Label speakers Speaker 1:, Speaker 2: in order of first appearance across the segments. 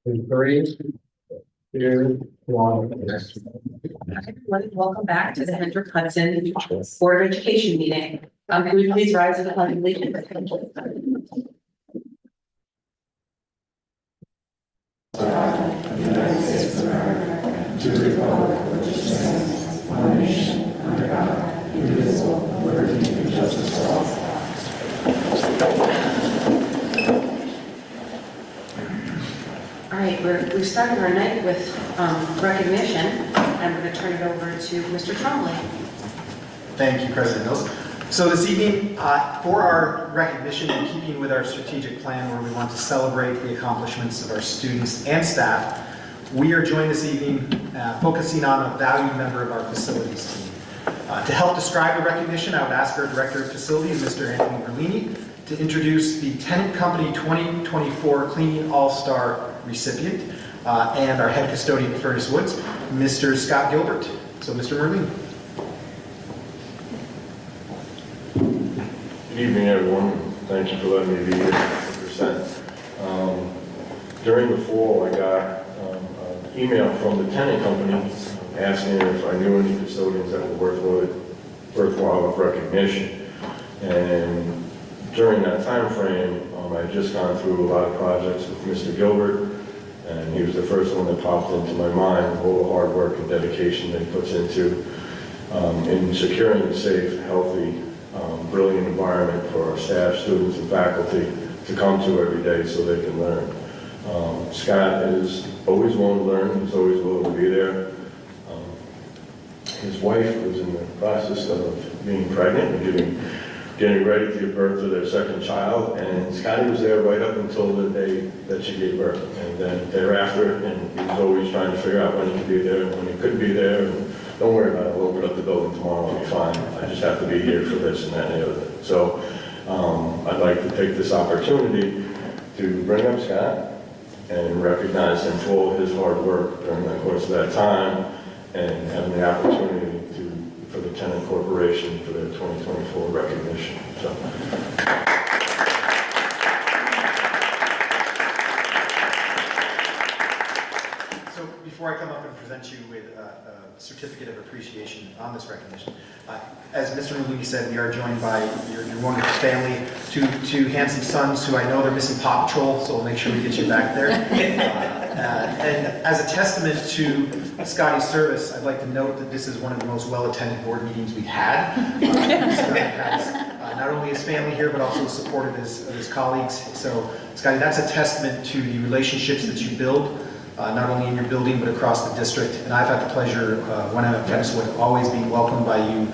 Speaker 1: Three, two, one.
Speaker 2: Welcome back to the Hendrick Hudson Board of Education meeting. Can we please rise to the pledge of allegiance?
Speaker 3: United States of America, to the republic for which it stands, one nation, under God, indivisible, with liberty and justice for all.
Speaker 2: All right, we started our night with recognition, and we're going to turn it over to Mr. Trombley.
Speaker 4: Thank you, President Mills. So this evening, for our recognition, in keeping with our strategic plan where we want to celebrate the accomplishments of our students and staff, we are joined this evening focusing on a valued member of our facilities team. To help describe the recognition, I would ask our Director of Facilities, Mr. Anthony Berlini, to introduce the Tenant Company 2024 Cleaning All-Star recipient and our head custodian at Furnace Woods, Mr. Scott Gilbert. So, Mr. Berlini.
Speaker 5: Good evening, everyone. Thank you for letting me be here 100%. During the fall, I got an email from the tenant company asking if I knew any custodians that were worthwhile of recognition. And during that time frame, I had just gone through a lot of projects with Mr. Gilbert, and he was the first one that popped into my mind, all the hard work and dedication that he puts into in securing a safe, healthy, brilliant environment for our staff, students, and faculty to come to every day so they can learn. Scott is always willing to learn. He's always willing to be there. His wife was in the process of being pregnant and getting ready to give birth to their second child, and Scotty was there right up until the day that she gave birth, and then thereafter, and he was always trying to figure out when he could be there and when he couldn't be there. And don't worry about it, we'll open up the building tomorrow, I'll be fine. I just have to be here for this and that and the other thing. So I'd like to take this opportunity to bring up Scott and recognize him for all his hard work during the course of that time, and having the opportunity for the Tenant Corporation for their 2024 recognition. So.
Speaker 4: Before I come up and present you with a certificate of appreciation on this recognition, as Mr. Maloney said, we are joined by your wonderful family, two handsome sons who I know they're missing Paw Patrol, so we'll make sure we get you back there. And as a testament to Scotty's service, I'd like to note that this is one of the most well-attended board meetings we've had. Scotty has not only his family here, but also the support of his colleagues. So, Scotty, that's a testament to the relationships that you build, not only in your building, but across the district. And I've had the pleasure, when I'm at Fenniswood, always being welcomed by you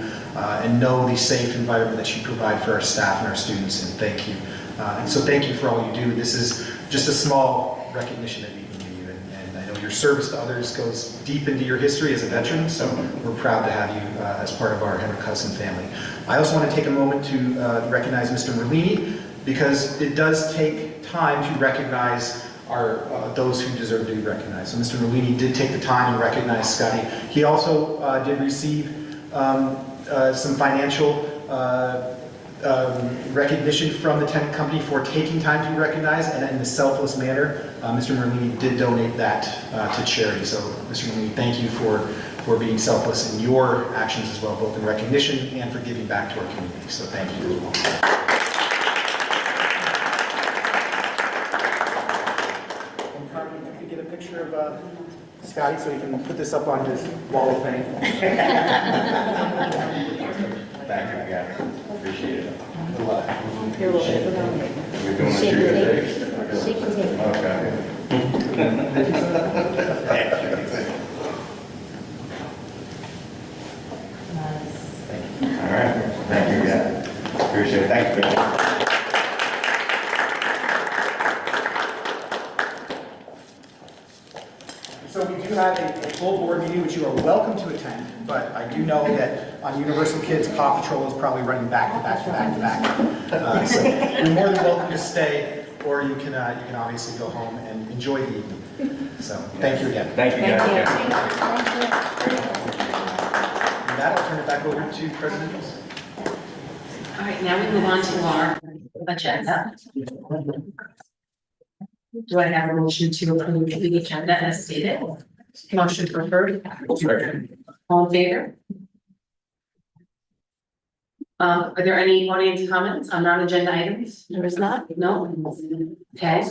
Speaker 4: and know the safe environment that you provide for our staff and our students, and thank you. And so thank you for all you do. This is just a small recognition that we can give you, and I know your service to others goes deep into your history as a veteran, so we're proud to have you as part of our Hendrick Hudson family. I also want to take a moment to recognize Mr. Merlini, because it does take time to recognize those who deserve to be recognized. So Mr. Merlini did take the time to recognize Scotty. He also did receive some financial recognition from the tenant company for taking time to be recognized, and in a selfless manner, Mr. Merlini did donate that to charity. So Mr. Merlini, thank you for being selfless in your actions as well, both in recognition and for giving back to our community. So thank you as well. Of Scotty, so he can put this up on his wall of fame.
Speaker 5: Thank you again. Appreciate it.
Speaker 3: You're welcome.
Speaker 5: We're doing it to your day? Okay. All right. Thank you again. Appreciate it. Thank you.
Speaker 4: So we do have a full board meeting, which you are welcome to attend, but I do know that on Universal Kids, Paw Patrol is probably running back to back to back to back. So you're more than welcome to stay, or you can obviously go home and enjoy the evening. So thank you again.
Speaker 5: Thank you, guys.
Speaker 2: Thank you.
Speaker 4: With that, I'll turn it back over to President Mills.
Speaker 2: All right, now we move on to our agenda. Do I have a motion to approve the agenda as stated? Motion to approve. All in favor? Are there any audience comments on non-agenda items? There is not. No? Okay,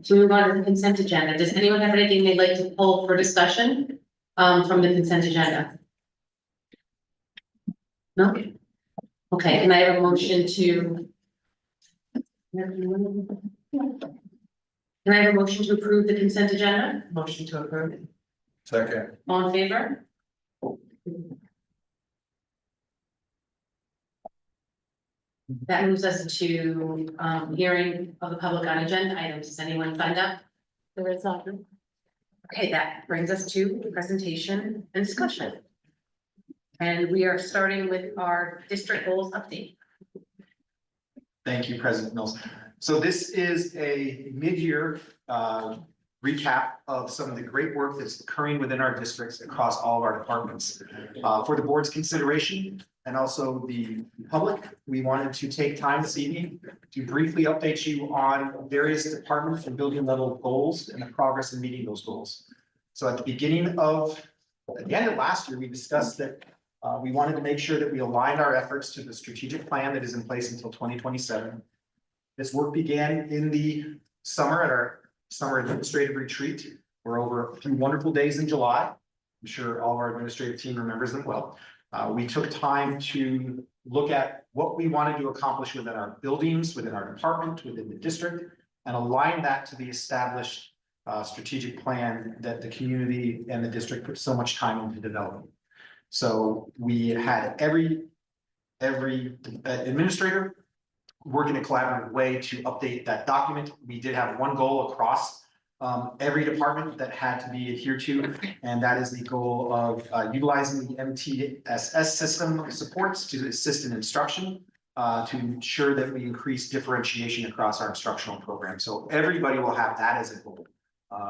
Speaker 2: so we move on to the consent agenda. Does anyone have anything they'd like to pull for discussion, from the consent agenda? No? Okay, can I have a motion to? Can I have a motion to approve the consent agenda? Motion to approve.
Speaker 1: Second.
Speaker 2: All in favor? That moves us to, hearing of the public on agenda items. Does anyone signed up? There is not. Okay, that brings us to presentation and discussion. And we are starting with our district goals update.
Speaker 4: Thank you, President Mills. So this is a mid-year recap of some of the great work that's occurring within our districts across all of our departments. For the board's consideration and also the public, we wanted to take time this evening to briefly update you on various departments and building level goals and the progress in meeting those goals. So at the end of last year, we discussed that we wanted to make sure that we aligned our efforts to the strategic plan that is in place until 2027. This work began in the summer at our summer administrative retreat. We're over a few wonderful days in July. I'm sure all of our administrative team remembers them well. We took time to look at what we wanted to accomplish within our buildings, within our department, within the district, and align that to the established strategic plan that the community and the district put so much time into developing. So we had every administrator work in a collaborative way to update that document. We did have one goal across every department that had to be adhered to, and that is the goal of utilizing the MTSS system supports to assist in instruction to ensure that we increase differentiation across our instructional program. So everybody will have that as a goal,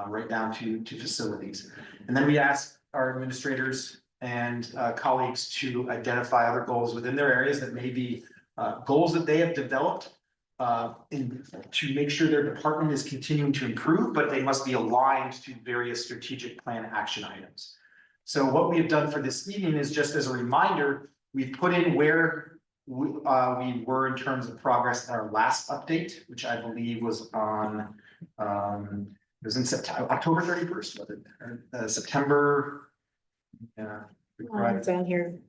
Speaker 4: right down to facilities. And then we asked our administrators and colleagues to identify other goals within their areas that may be goals that they have developed to make sure their department is continuing to improve, but they must be aligned to various strategic plan action items. So what we have done for this evening is, just as a reminder, we've put in where we were in terms of progress at our last update, which I believe was on, it was in September, October 31st, was it? September. Yeah.
Speaker 6: It's on here,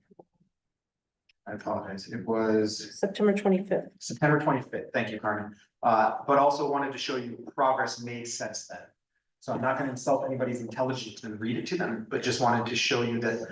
Speaker 4: I apologize. It was
Speaker 6: September 25th.
Speaker 4: September 25th. Thank you, Carmen. But also wanted to show you progress made since then. So I'm not going to insult anybody's intelligence and read it to them, but just wanted to show you that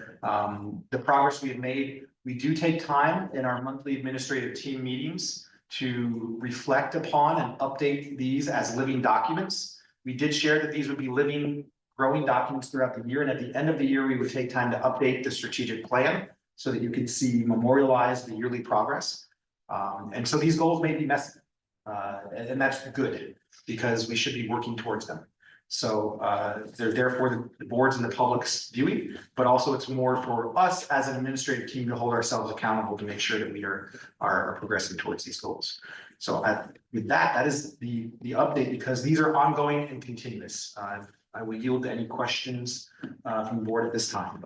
Speaker 4: the progress we have made. We do take time in our monthly administrative team meetings to reflect upon and update these as living documents. We did share that these would be living, growing documents throughout the year, and at the end of the year, we would take time to update the strategic plan so that you can see memorialize the yearly progress. And so these goals may be messy, and that's good because we should be working towards them. So they're there for the boards and the public's viewing, but also it's more for us as an administrative team to hold ourselves accountable to make sure that we are progressing towards these goals. So with that is the update, because these are ongoing and continuous. I will yield to any questions from the board at this time.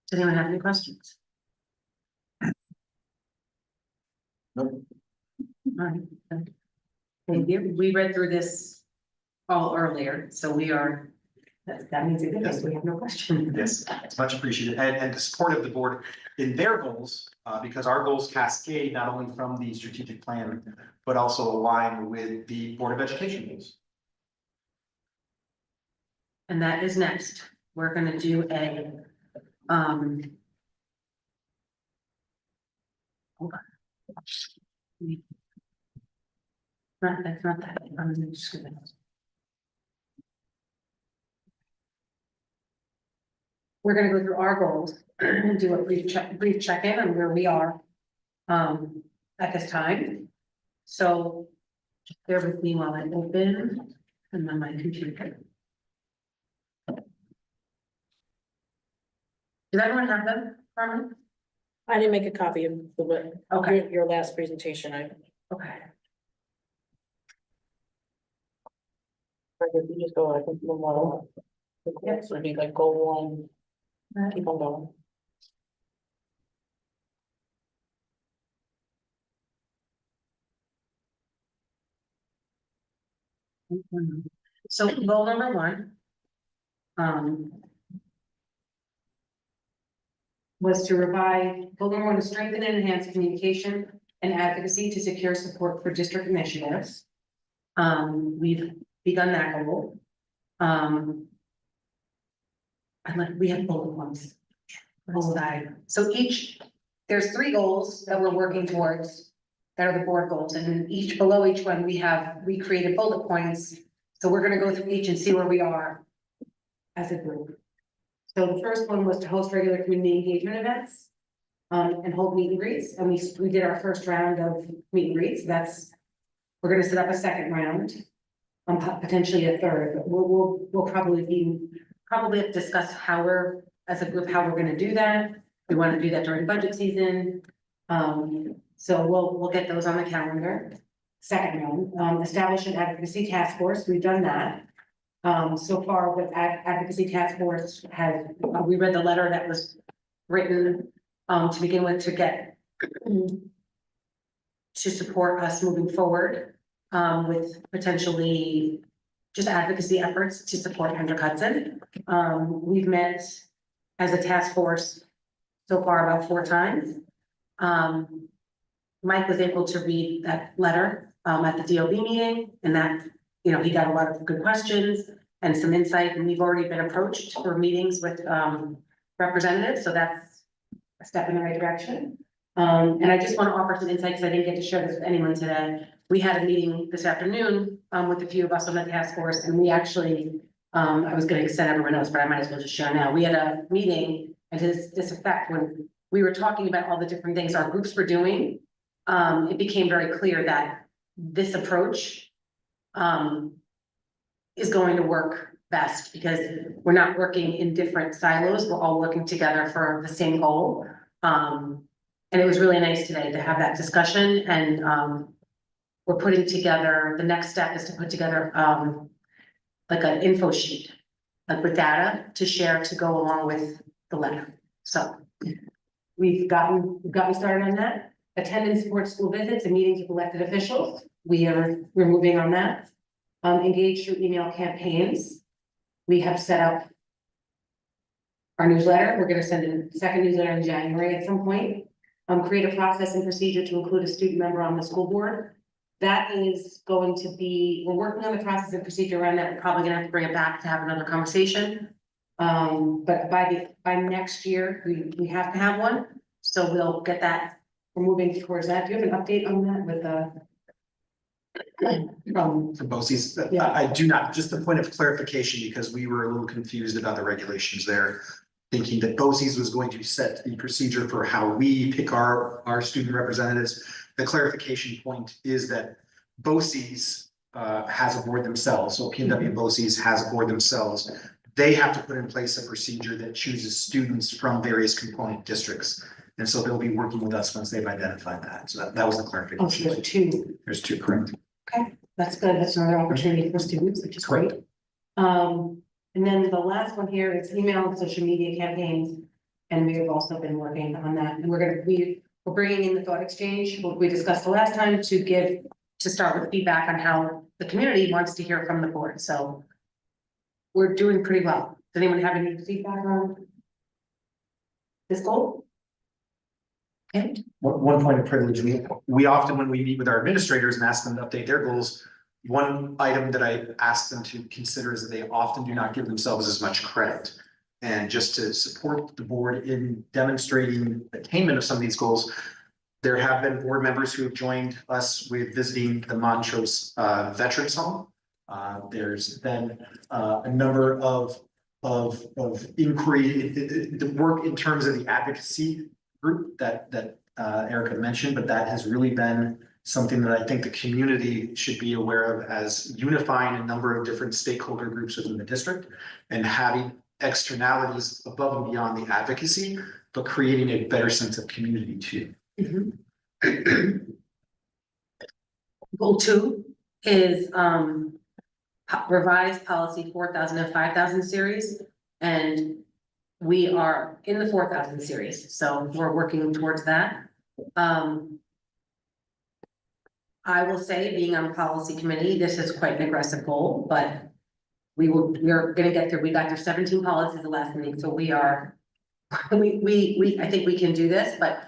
Speaker 2: Does anyone have any questions?
Speaker 4: Nope.
Speaker 2: All right. Thank you. We read through this all earlier, so we are, that means it is, we have no questions.
Speaker 4: Yes, it's much appreciated, and the support of the board in their goals, because our goals cascade not only from the strategic plan, but also align with the Board of Education goals.
Speaker 2: And that is next. We're gonna do a, hold on. That's not that. I'm just gonna. We're gonna go through our goals and do a brief check-in on where we are at this time. So bear with me while I open and then my computer. Does everyone have them, Carmen?
Speaker 6: I didn't make a copy of the
Speaker 2: Okay.
Speaker 6: your last presentation. I
Speaker 2: Okay.
Speaker 6: Or if you just go, I think, the model. The course would be like goal one, keep on going.
Speaker 2: So goal number one. Was to revive, goal number one, to strengthen and enhance communication and advocacy to secure support for district initiatives. We've begun that goal. And like, we have bullet points. Whole side. So there's 3 goals that we're working towards. That are the board goals, and below each one, we created bullet points. So we're gonna go through each and see where we are as a group. So the first one was to host regular community engagement events. And hold meet and greets, and we did our first round of meet and greets. We're gonna set up a second round. Potentially a third, but we'll probably have to discuss how we're, as a group, how we're gonna do that. We wanna do that during budget season. So we'll get those on the calendar. Second round, establish an advocacy task force. We've done that. So far with advocacy task force we read the letter that was written, to begin with, to support us moving forward, with potentially just advocacy efforts to support Hendrick Hudson. We've met as a task force so far about 4 times. Mike was able to read that letter, at the DOB meeting, and that, he got a lot of good questions and some insight, and we've already been approached for meetings with, representatives, so that's a step in the right direction. And I just want to offer some insight, because I didn't get to share this with anyone today. We had a meeting this afternoon, with a few of us on the task force, and we actually, I was going to send everyone else, but I might as well just share now. We had a meeting, and to this effect, when we were talking about all the different things our groups were doing, it became very clear that this approach, is going to work best, because we're not working in different silos. We're all working together for the same goal. And it was really nice today to have that discussion, and we're putting together, the next step is to put together like an info sheet, like with data to share to go along with the letter. So we've gotten started on that. Attend and support school visits and meetings with elected officials. We're moving on that. Engage through email campaigns. We have set up our newsletter. We're going to send a second newsletter in January at some point. Create a process and procedure to include a student member on the school board. That is going to be, we're working on the process and procedure around that. We're probably gonna have to bring it back to have another conversation. But by next year, we have to have one. So we'll get that, we're moving towards that. Do you have an update on that with
Speaker 4: For BOCES,
Speaker 6: Yeah.
Speaker 4: I do not, just a point of clarification, because we were a little confused about the regulations there. Thinking that BOCES was going to set the procedure for how we pick our student representatives. The clarification point is that BOCES has a board themselves, so PNW BOCES has a board themselves. They have to put in place a procedure that chooses students from various component districts. And so they'll be working with us once they've identified that. So that was the
Speaker 6: oh, so
Speaker 4: clarification.
Speaker 6: there's 2.
Speaker 4: There's 2, correct?
Speaker 6: Okay, that's good. That's another opportunity for students, which is great. And then the last one here is email and social media campaigns. And we have also been working on that. And we're bringing in the thought exchange, what we discussed the last time, to start with feedback on how the community wants to hear from the board. So we're doing pretty well. Does anyone have any feedback on this goal? Okay.
Speaker 4: One point of privilege, we often, when we meet with our administrators and ask them to update their goals, one item that I ask them to consider is that they often do not give themselves as much credit. And just to support the board in demonstrating attainment of some of these goals, there have been board members who have joined us with visiting the Montrose Veterans Home. There's been a number of inquiry, the work in terms of the advocacy group that Erica mentioned, but that has really been something that I think the community should be aware of as unifying a number of different stakeholder groups within the district and having externalities above and beyond the advocacy, but creating a better sense of community too.
Speaker 2: Goal 2 is, revised policy 4,000 and 5,000 series. And we are in the 4,000 series, so we're working towards that. I will say, being on the policy committee, this is quite an aggressive goal, but we're gonna get through. We got through 17 policies the last meeting, so we are, I think we can do this, but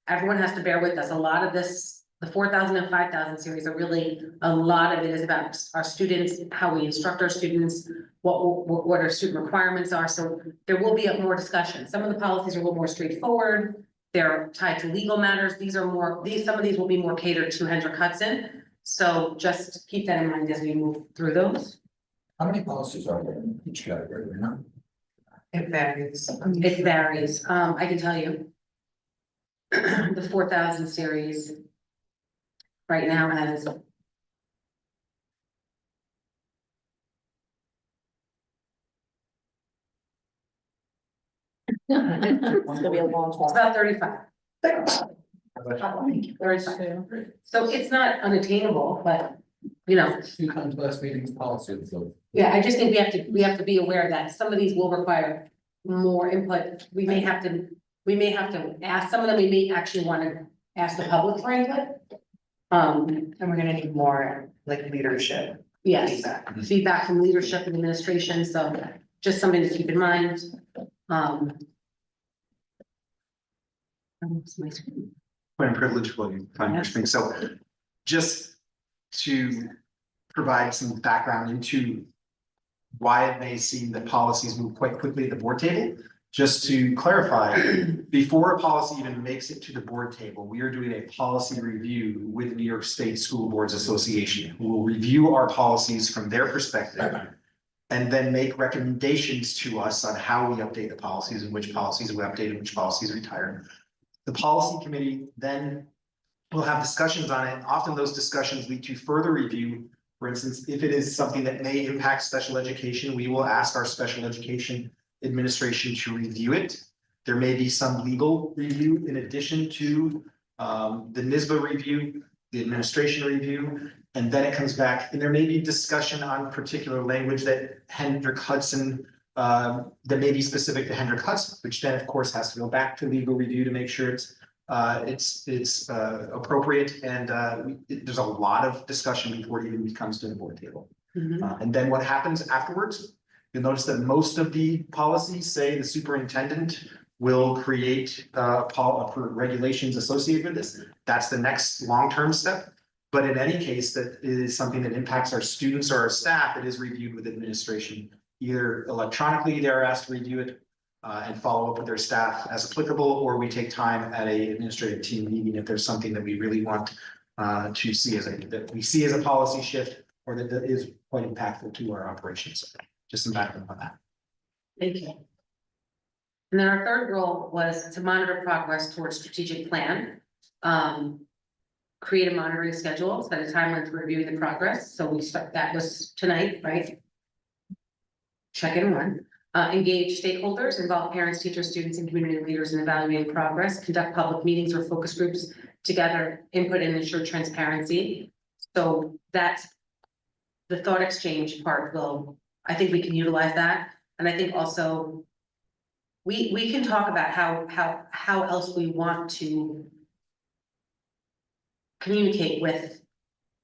Speaker 2: everyone has to bear with us. A lot of this, the 4,000 and 5,000 series are really, a lot of it is about our students, how we instruct our students, what our student requirements are. So there will be more discussion. Some of the policies are a little more straightforward. They're tied to legal matters. These are more, some of these will be more catered to Hendrick Hudson. So just keep that in mind as we move through those.
Speaker 1: How many policies are there in each category, you know?
Speaker 6: It varies.
Speaker 2: It varies. I can tell you. The 4,000 series right now has
Speaker 3: It's gonna be a long
Speaker 2: it's about 35. 35. So it's not unattainable, but, you know,
Speaker 1: Two times last meeting's policy, so.
Speaker 2: yeah, I just think we have to be aware that some of these will require more input. We may have to ask, some of them we may actually want to ask the public for input.
Speaker 6: And we're gonna need more like leadership.
Speaker 2: Yes, feedback from leadership and administration, so just something to keep in mind. What's my screen?
Speaker 4: When privilege will you find your thing. So just to provide some background into why it may seem that policies move quite quickly at the board table. Just to clarify, before a policy even makes it to the board table, we are doing a policy review with New York State School Boards Association, who will review our policies from their perspective and then make recommendations to us on how we update the policies and which policies we update and which policies retire. The policy committee then will have discussions on it. Often those discussions lead to further review. For instance, if it is something that may impact special education, we will ask our special education administration to review it. There may be some legal review in addition to the NISBA review, the administration review, and then it comes back, and there may be discussion on particular language that Hendrick Hudson, that may be specific to Hendrick Hudson, which then of course has to go back to legal review to make sure it's appropriate, and there's a lot of discussion before it even comes to the board table. And then what happens afterwards? You'll notice that most of the policies say the superintendent will create regulations associated with this. That's the next long-term step. But in any case, that is something that impacts our students or our staff, it is reviewed with administration. Either electronically, they're asked to review it and follow up with their staff as applicable, or we take time at a administrative team meeting if there's something that we really want to see that we see as a policy shift, or that is quite impactful to our operations. Just some background on that.
Speaker 2: Thank you. And then our third role was to monitor progress towards strategic plan. Create a monitoring schedule, set a timeline for reviewing the progress. So that was tonight, right? Check in one. Engage stakeholders, involve parents, teachers, students, and community leaders in evaluating progress, conduct public meetings or focus groups to gather input and ensure transparency. So that's the thought exchange part I think we can utilize that. And I think also we can talk about how else we want to communicate with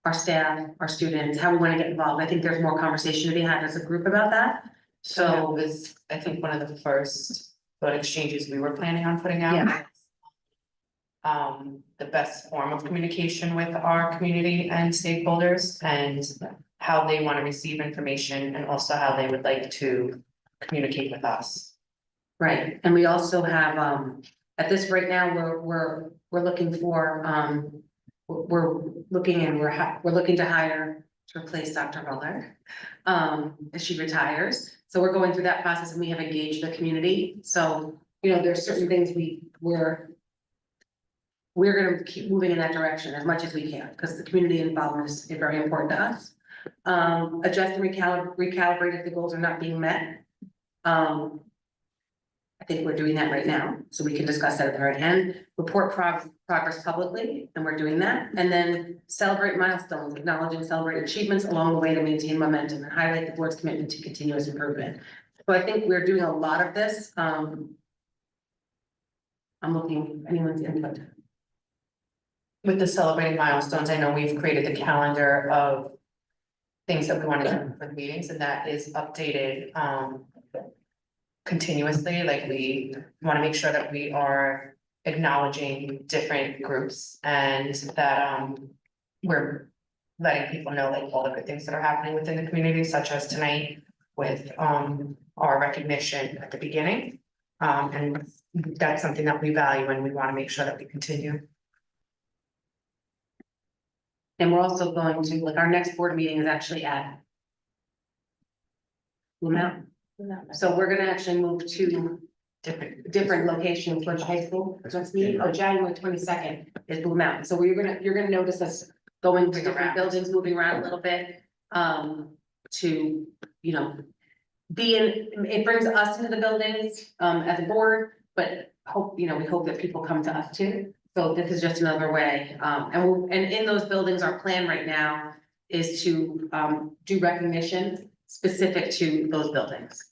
Speaker 2: our staff, our students, how we want to get involved. I think there's more conversation to be had as a group about that.
Speaker 3: So that
Speaker 2: So,
Speaker 3: was, I think, one of the first thought exchanges we were planning on putting out.
Speaker 2: Yeah.
Speaker 3: The best form of communication with our community and stakeholders, and how they want to receive information, and also how they would like to communicate with us.
Speaker 2: right, and we also have, at this right now, we're looking for, we're looking to hire to replace Dr. Muller, as she retires. So we're going through that process, and we have engaged the community. So, there's certain things we're gonna keep moving in that direction as much as we can, because the community involvement is very important to us. Adjust and recalibrate if the goals are not being met. I think we're doing that right now, so we can discuss that at the very end. Report progress publicly, and we're doing that. And then celebrate milestones, acknowledge and celebrate achievements along the way to maintain momentum and highlight the board's commitment to continuous improvement. So I think we're doing a lot of this. I'm looking, anyone's input.
Speaker 3: With the celebrating milestones, I know we've created the calendar of things that we want to do for the meetings, and that is updated continuously. Like, we want to make sure that we are acknowledging different groups and that we're letting people know like all the good things that are happening within the community, such as tonight with our recognition at the beginning. And that's something that we value and we want to make sure that we continue.
Speaker 2: And we're also going to, like, our next board meeting is actually at Blue Mountain. So we're gonna actually move to different locations for the high school. Next meeting, January 22nd is Blue Mountain. So you're gonna notice us going to
Speaker 3: Moving
Speaker 2: different
Speaker 3: around.
Speaker 2: buildings, moving around a little bit. To, you know, it brings us into the buildings, as a board, but we hope that people come to us too. So this is just another way, and in those buildings, our plan right now is to, do recognition specific to those buildings.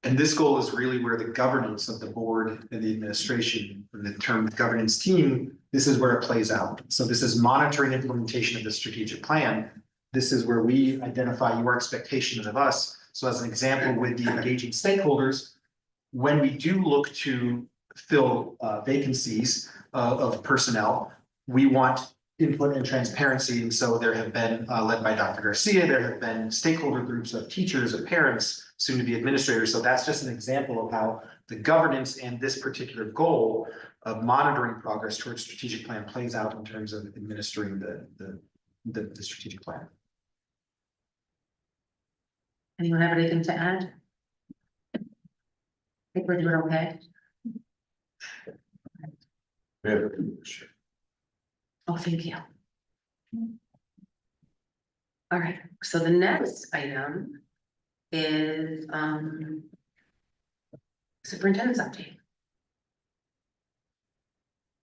Speaker 4: And this goal is really where the governance of the board and the administration, and the term governance team, this is where it plays out. So this is monitoring implementation of the strategic plan. This is where we identify your expectations of us. So as an example, with the engaging stakeholders, when we do look to fill vacancies of personnel, we want input and transparency. And so there have been, led by Dr. Garcia, there have been stakeholder groups of teachers, of parents, soon to be administrators. So that's just an example of how the governance and this particular goal of monitoring progress towards strategic plan plays out in terms of administering the strategic plan.
Speaker 2: Anyone have anything to add? I think we're doing okay. Oh, thank you. All right, so the next item is superintendent's update.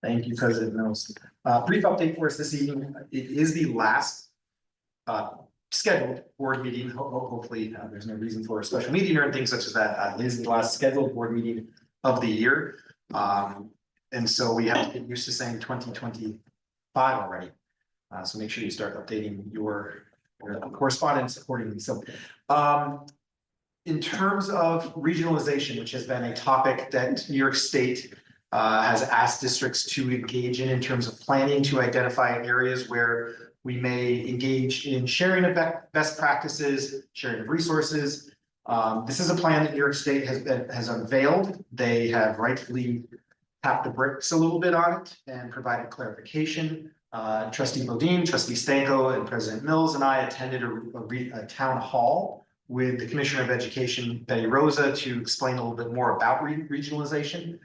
Speaker 4: Thank you, President Mills. Brief update for us this evening. It is the last scheduled board meeting. Hopefully, there's no reason for a special meeting or anything such as that. It is the last scheduled board meeting of the year. And so we have to get used to saying 2025 already. So make sure you start updating your correspondence accordingly. So in terms of regionalization, which has been a topic that New York State has asked districts to engage in terms of planning to identify areas where we may engage in sharing of best practices, sharing of resources. This is a plan that New York State has unveiled. They have rightfully tapped the bricks a little bit on it and provided clarification. Trustee Bodine, Trustee Stanko, and President Mills and I attended a town hall with the Commissioner of Education, Betty Rosa, to explain a little bit more about regionalization.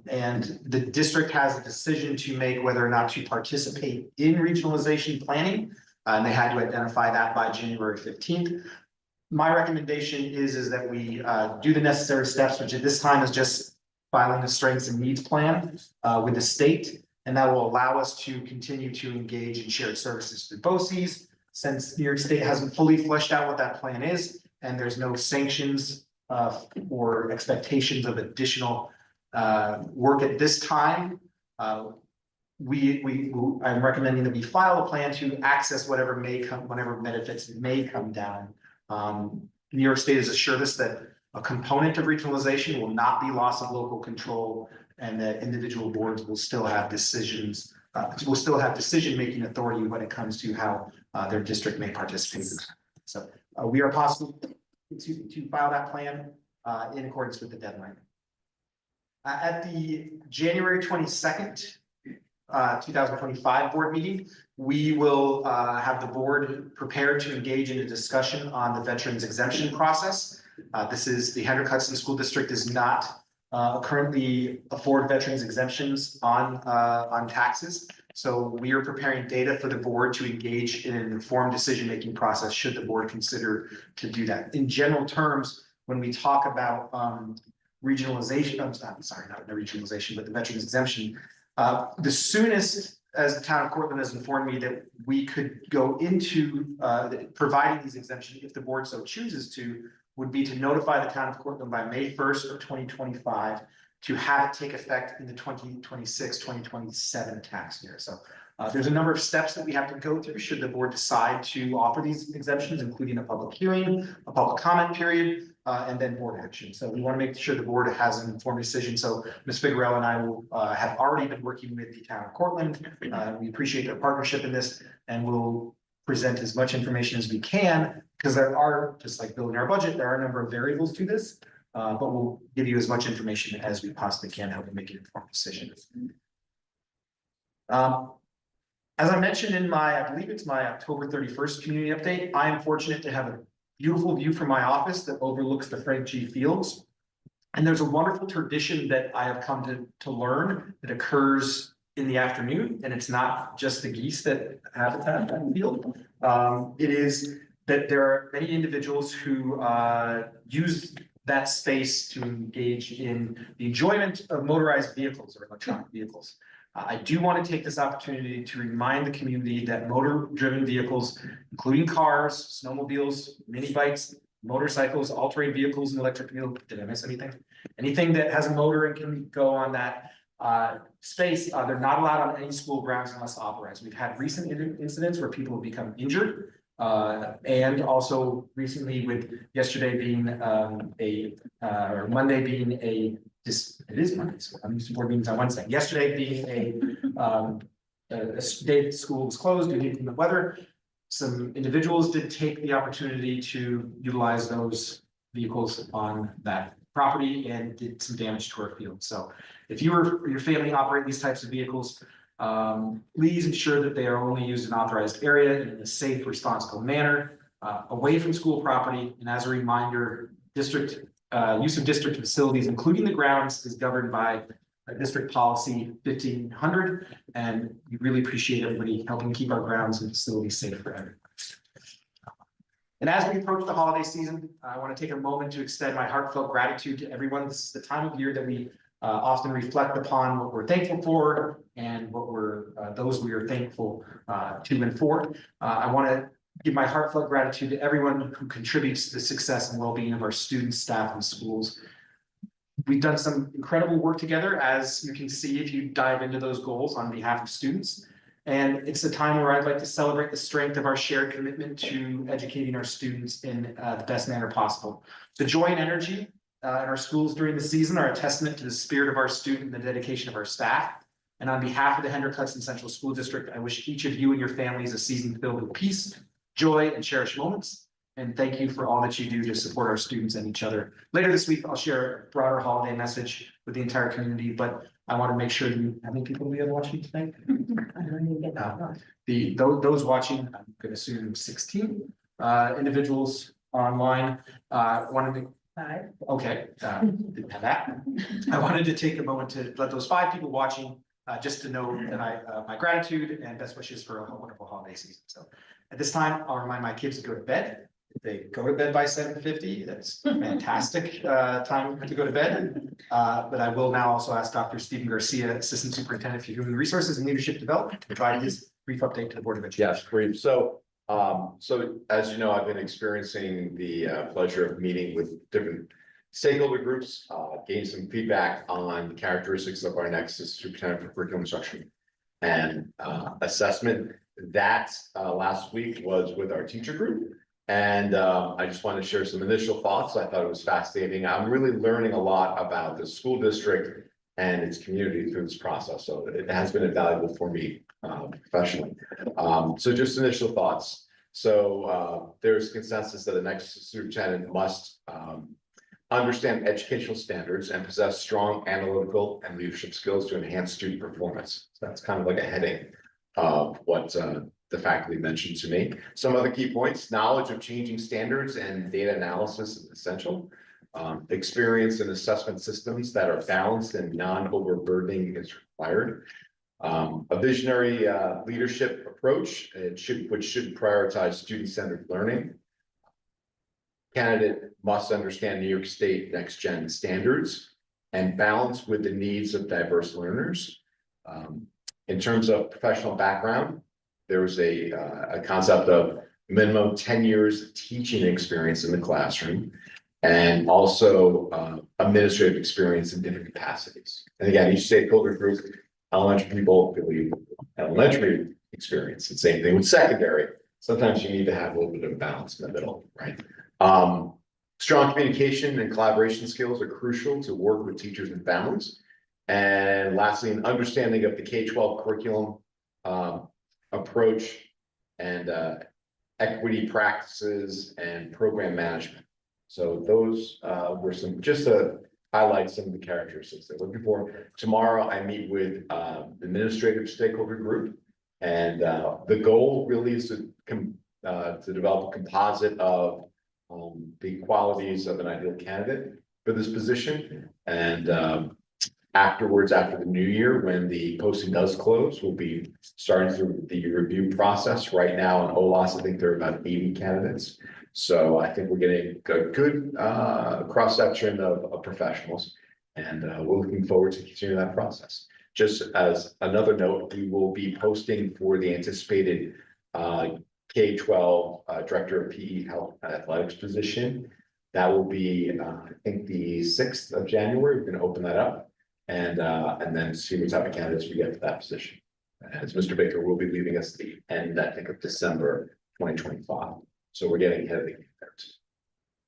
Speaker 4: And the district has a decision to make whether or not to participate in regionalization planning. And they had to identify that by January 15th. My recommendation is that we do the necessary steps, which at this time is just filing a strengths and needs plan with the state. And that will allow us to continue to engage in shared services through BOCES, since New York State hasn't fully fleshed out what that plan is, and there's no sanctions or expectations of additional work at this time. I'm recommending that we file a plan to access whatever may come, whenever benefits may come down. New York State has assured us that a component of regionalization will not be loss of local control, and that individual boards will still have decisions, will still have decision-making authority when it comes to how their district may participate. So we are possible to file that plan in accordance with the deadline. At the January 22nd, 2025 board meeting, we will have the board prepared to engage in a discussion on the veterans exemption process. This is the Hendrick Hudson School District does not currently afford veterans exemptions on taxes. So we are preparing data for the board to engage in an informed decision-making process should the board consider to do that. In general terms, when we talk about regionalization, I'm sorry, not the regionalization, but the veterans exemption. The soonest, as the town of Cortland has informed me, that we could go into providing these exemptions, if the board so chooses to, would be to notify the town of Cortland by May 1st of 2025 to have it take effect in the 2026-2027 tax year. So there's a number of steps that we have to go through should the board decide to offer these exemptions, including a public hearing, a public comment period, and then board action. So we want to make sure the board has an informed decision. So Ms. Figueroa and I will have already been working with the town of Cortland. We appreciate their partnership in this, and we'll present as much information as we can, because there are, just like building our budget, there are a number of variables to this. But we'll give you as much information as we possibly can to help you make an informed decision. As I mentioned in my, I believe it's my October 31st community update, I am fortunate to have a beautiful view from my office that overlooks the Frank G. Fields. And there's a wonderful tradition that I have come to learn that occurs in the afternoon, and it's not just the geese that habitat that field. It is that there are many individuals who use that space to engage in the enjoyment of motorized vehicles or electronic vehicles. I do want to take this opportunity to remind the community that motor-driven vehicles, including cars, snowmobiles, mini bikes, motorcycles, all-terrain vehicles, and electric vehicles. Did I miss anything? Anything that has a motor and can go on that space, they're not allowed on any school grounds unless authorized. We've had recent incidents where people have become injured. And also recently with yesterday being or Monday being it is Monday, so I'm used to board meetings on Wednesday. Yesterday being a day that school was closed due to inclement weather. Some individuals did take the opportunity to utilize those vehicles on that property and did some damage to our field. So if you or your family operate these types of vehicles, please ensure that they are only used in authorized area and in a safe, responsible manner, away from school property. And as a reminder, district use of district facilities, including the grounds, is governed by district policy 1500. And we really appreciate everybody helping keep our grounds and facilities safe for everyone. And as we approach the holiday season, I want to take a moment to extend my heartfelt gratitude to everyone. This is the time of year that we often reflect upon what we're thankful for and what those we are thankful to and for. I want to give my heartfelt gratitude to everyone who contributes to the success and well-being of our students, staff, and schools. We've done some incredible work together, as you can see if you dive into those goals on behalf of students. And it's a time where I'd like to celebrate the strength of our shared commitment to educating our students in the best manner possible. The joy and energy in our schools during the season are a testament to the spirit of our student and the dedication of our staff. And on behalf of the Hendrick-Hudson Central School District, I wish each of you and your families a season filled with peace, joy, and cherished moments. And thank you for all that you do to support our students and each other. Later this week, I'll share a broader holiday message with the entire community, but I want to make sure you, how many people do we have watching tonight? Those watching, I'm going to assume 16 individuals online. Wanted to, okay, didn't have that. I wanted to take a moment to let those 5 people watching just to know that my gratitude and best wishes for a wonderful holiday season. So at this time, I'll remind my kids to go to bed. If they go to bed by 7:50, that's a fantastic time to go to bed. But I will now also ask Dr. Stephen Garcia, Assistant Superintendent for Human Resources and Leadership Development, to provide his brief update to the Board of Education.
Speaker 7: Yes, brief. So as you know, I've been experiencing the pleasure of meeting with different stakeholder groups, gained some feedback on the characteristics of our next superintendent for curriculum instruction and assessment. That last week was with our teacher group. And I just want to share some initial thoughts. I thought it was fascinating. I'm really learning a lot about the school district and its community through this process. So it has been invaluable for me professionally. So just initial thoughts. So there's consensus that the next superintendent must understand educational standards and possess strong analytical and leadership skills to enhance student performance. So that's kind of like a heading of what the faculty mentioned to me. Some other key points: knowledge of changing standards and data analysis is essential. Experience in assessment systems that are balanced and non-overburdening is required. A visionary leadership approach, which should prioritize student-centered learning. candidate must understand New York State Next Gen standards and balance with the needs of diverse learners. In terms of professional background, there was a concept of minimum 10 years teaching experience in the classroom and also administrative experience in different capacities. And again, each stakeholder group, elementary people believe elementary experience, the same thing with secondary. Sometimes you need to have a little bit of balance in the middle, right? Strong communication and collaboration skills are crucial to work with teachers and families. And lastly, an understanding of the K-12 curriculum approach and equity practices and program management. So those were some, just to highlight some of the characteristics that we're looking for. Tomorrow, I meet with the administrative stakeholder group. And the goal really is to develop a composite of the qualities of an ideal candidate for this position. And afterwards, after the new year, when the posting does close, we'll be starting through the review process. Right now in OLAS, I think there are about 80 candidates. So I think we're getting a good cross-section of professionals. And we're looking forward to continuing that process. Just as another note, we will be posting for the anticipated K-12 Director of PE Health and Athletics position. That will be, I think, the 6th of January. We're going to open that up and then see what type of candidates we get for that position. As Mr. Baker will be leaving us the end, I think, of December 2025. So we're getting ahead of the game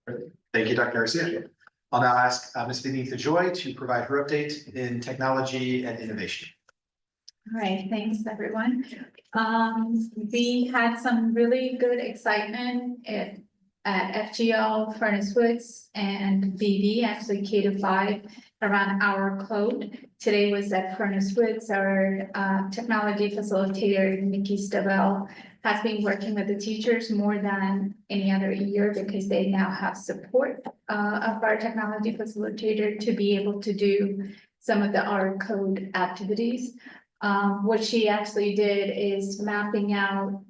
Speaker 7: there.
Speaker 4: Thank you, Dr. Garcia. I'll now ask Ms. Vinitha Joy to provide her update in technology and innovation.
Speaker 8: All right, thanks, everyone. We had some really good excitement at FGL, Furnace Woods, and BD, actually K-5, around our code. Today was at Furnace Woods. Our technology facilitator, Nikki Stabell, has been working with the teachers more than any other year because they now have support of our technology facilitator to be able to do some of the our code activities. What she actually did is mapping out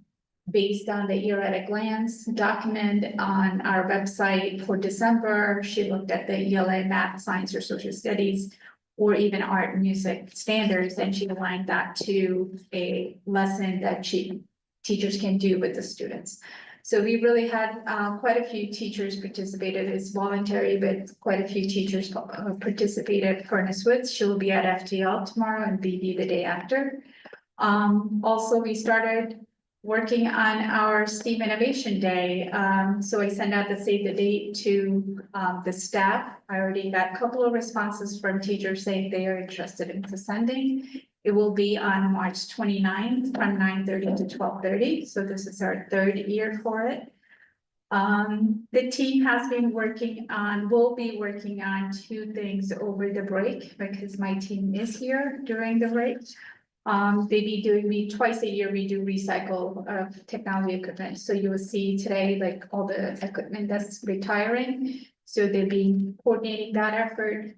Speaker 8: based on the year at a glance document on our website for December. She looked at the ELA, math, science, or social studies, or even art and music standards, and she aligned that to a lesson that teachers can do with the students. So we really had quite a few teachers participated. It's voluntary, but quite a few teachers participated. Furnace Woods, she will be at FGL tomorrow and BB the day after. Also, we started working on our STEAM Innovation Day. So I sent out the save the date to the staff. I already got a couple of responses from teachers saying they are interested in sending. It will be on March 29th from 9:30 to 12:30. So this is our third year for it. The team has been will be working on two things over the break because my team is here during the break. We twice a year, we do recycle of technology equipment. So you will see today, like all the equipment that's retiring. So they've been coordinating that effort.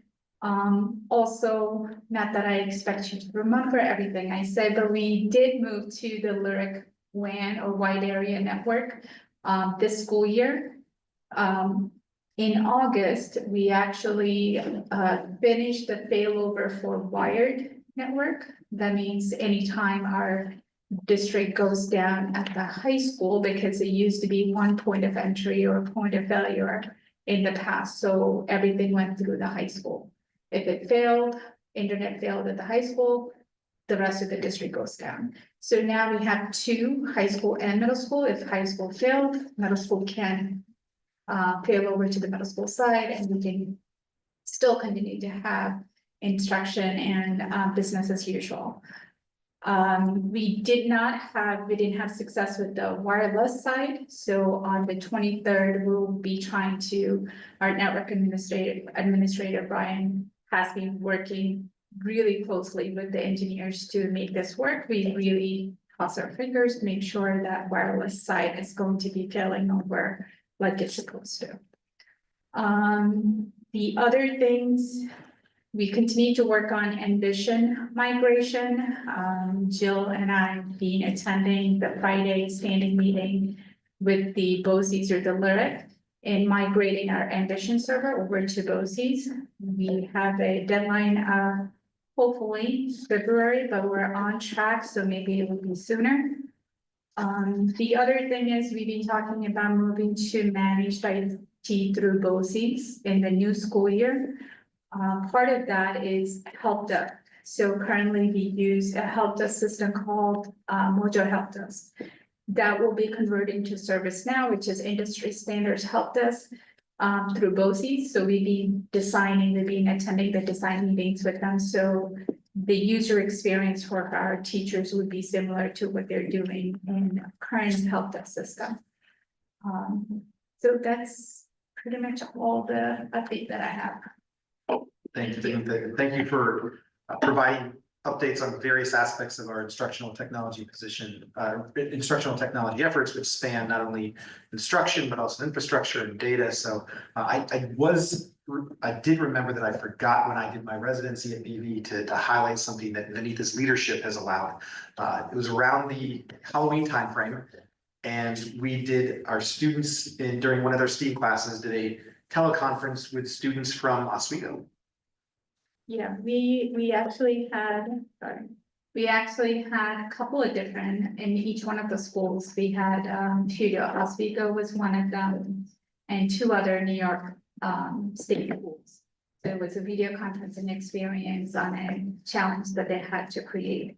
Speaker 8: Also, not that I expect you to remember everything I said, but we did move to the Lyric WAN or wide area network this school year. In August, we actually finished the failover for wired network. That means anytime our district goes down at the high school, because it used to be one point of entry or point of failure in the past, so everything went through the high school. If it failed, internet failed at the high school, the rest of the district goes down. So now we have two, high school and middle school. If high school failed, middle school can fail over to the middle school side, and we can still continue to have instruction and business as usual. We didn't have success with the wireless side. So on the 23rd, we'll be trying to, our network administrator, Brian, has been working really closely with the engineers to make this work. We really cross our fingers to make sure that wireless side is going to be failing over like it's supposed to. The other things, we continue to work on Envision migration. Jill and I have been attending the Friday standing meeting with the BOCES or the Lyric. in migrating our Ambition server over to BOCES. We have a deadline, hopefully February, but we're on track, so maybe it will be sooner. The other thing is we've been talking about moving to managed IT through BOCES in the new school year. Part of that is help desk. So currently we use a help desk system called Mojo Help Desk. That will be converting to ServiceNow, which is industry standards help desk through BOCES. So we've been attending the design meetings with them. So the user experience for our teachers would be similar to what they're doing in current help desk system. So that's pretty much all the update that I have.
Speaker 4: Thank you, Vinita. Thank you for providing updates on various aspects of our instructional technology instructional technology efforts, which span not only instruction, but also infrastructure and data. So I did remember that I forgot when I did my residency at BV to highlight something that Vinita's leadership has allowed. It was around the Halloween timeframe, and we did our students during one of their STEAM classes did a teleconference with students from Oswego.
Speaker 8: Yeah, we actually had a couple of different, in each one of the schools, we had, Oswego was one of them, and two other New York, state schools. So it was a video conferencing experience on a challenge that they had to create,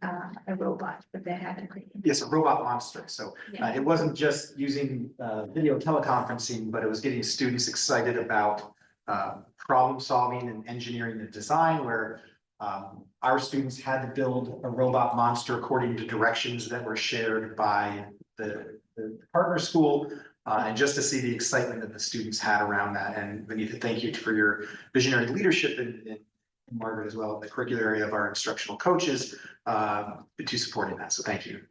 Speaker 8: a robot that they had to create.
Speaker 4: Yes, a robot monster. So
Speaker 8: Yeah.
Speaker 4: it wasn't just using video teleconferencing, but it was getting students excited about problem solving and engineering and design, where our students had to build a robot monster according to directions that were shared by the partner school. And just to see the excitement that the students had around that. And Vinita, thank you for your visionary leadership and Margaret as well, in the curricular area of our instructional coaches to supporting that. So thank you.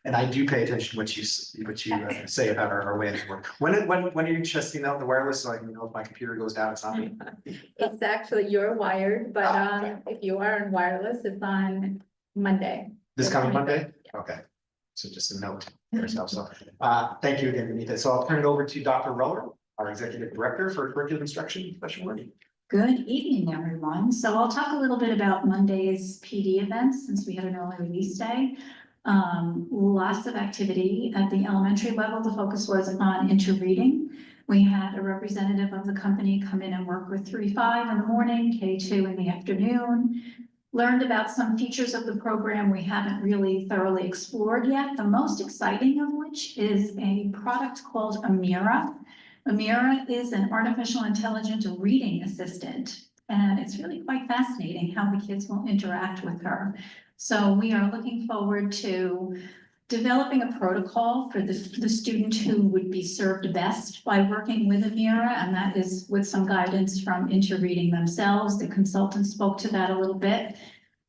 Speaker 4: And I do pay attention to what you say about our way of work. When are you testing out the wireless, so I can know if my computer goes down, it's not me?
Speaker 8: It's actually, you're wired, but if you are on wireless, it's on Monday.
Speaker 4: This coming Monday? Okay. So just a note for yourself. So thank you again, Vinita. So I'll turn it over to Dr. Ruller, our Executive Director for Curriculum Instruction and Special Learning.
Speaker 9: Good evening, everyone. So I'll talk a little bit about Monday's PD events since we had an early release day. Lots of activity at the elementary level. The focus was on interreading. We had a representative of the company come in and work with 3-5 in the morning, K2 in the afternoon. Learned about some features of the program we haven't really thoroughly explored yet. The most exciting of which is a product called Amira. Amira is an artificial intelligent reading assistant, and it's really quite fascinating how the kids will interact with her. So we are looking forward to developing a protocol for the student who would be served best by working with Amira, and that is with some guidance from interreading themselves. The consultant spoke to that a little bit.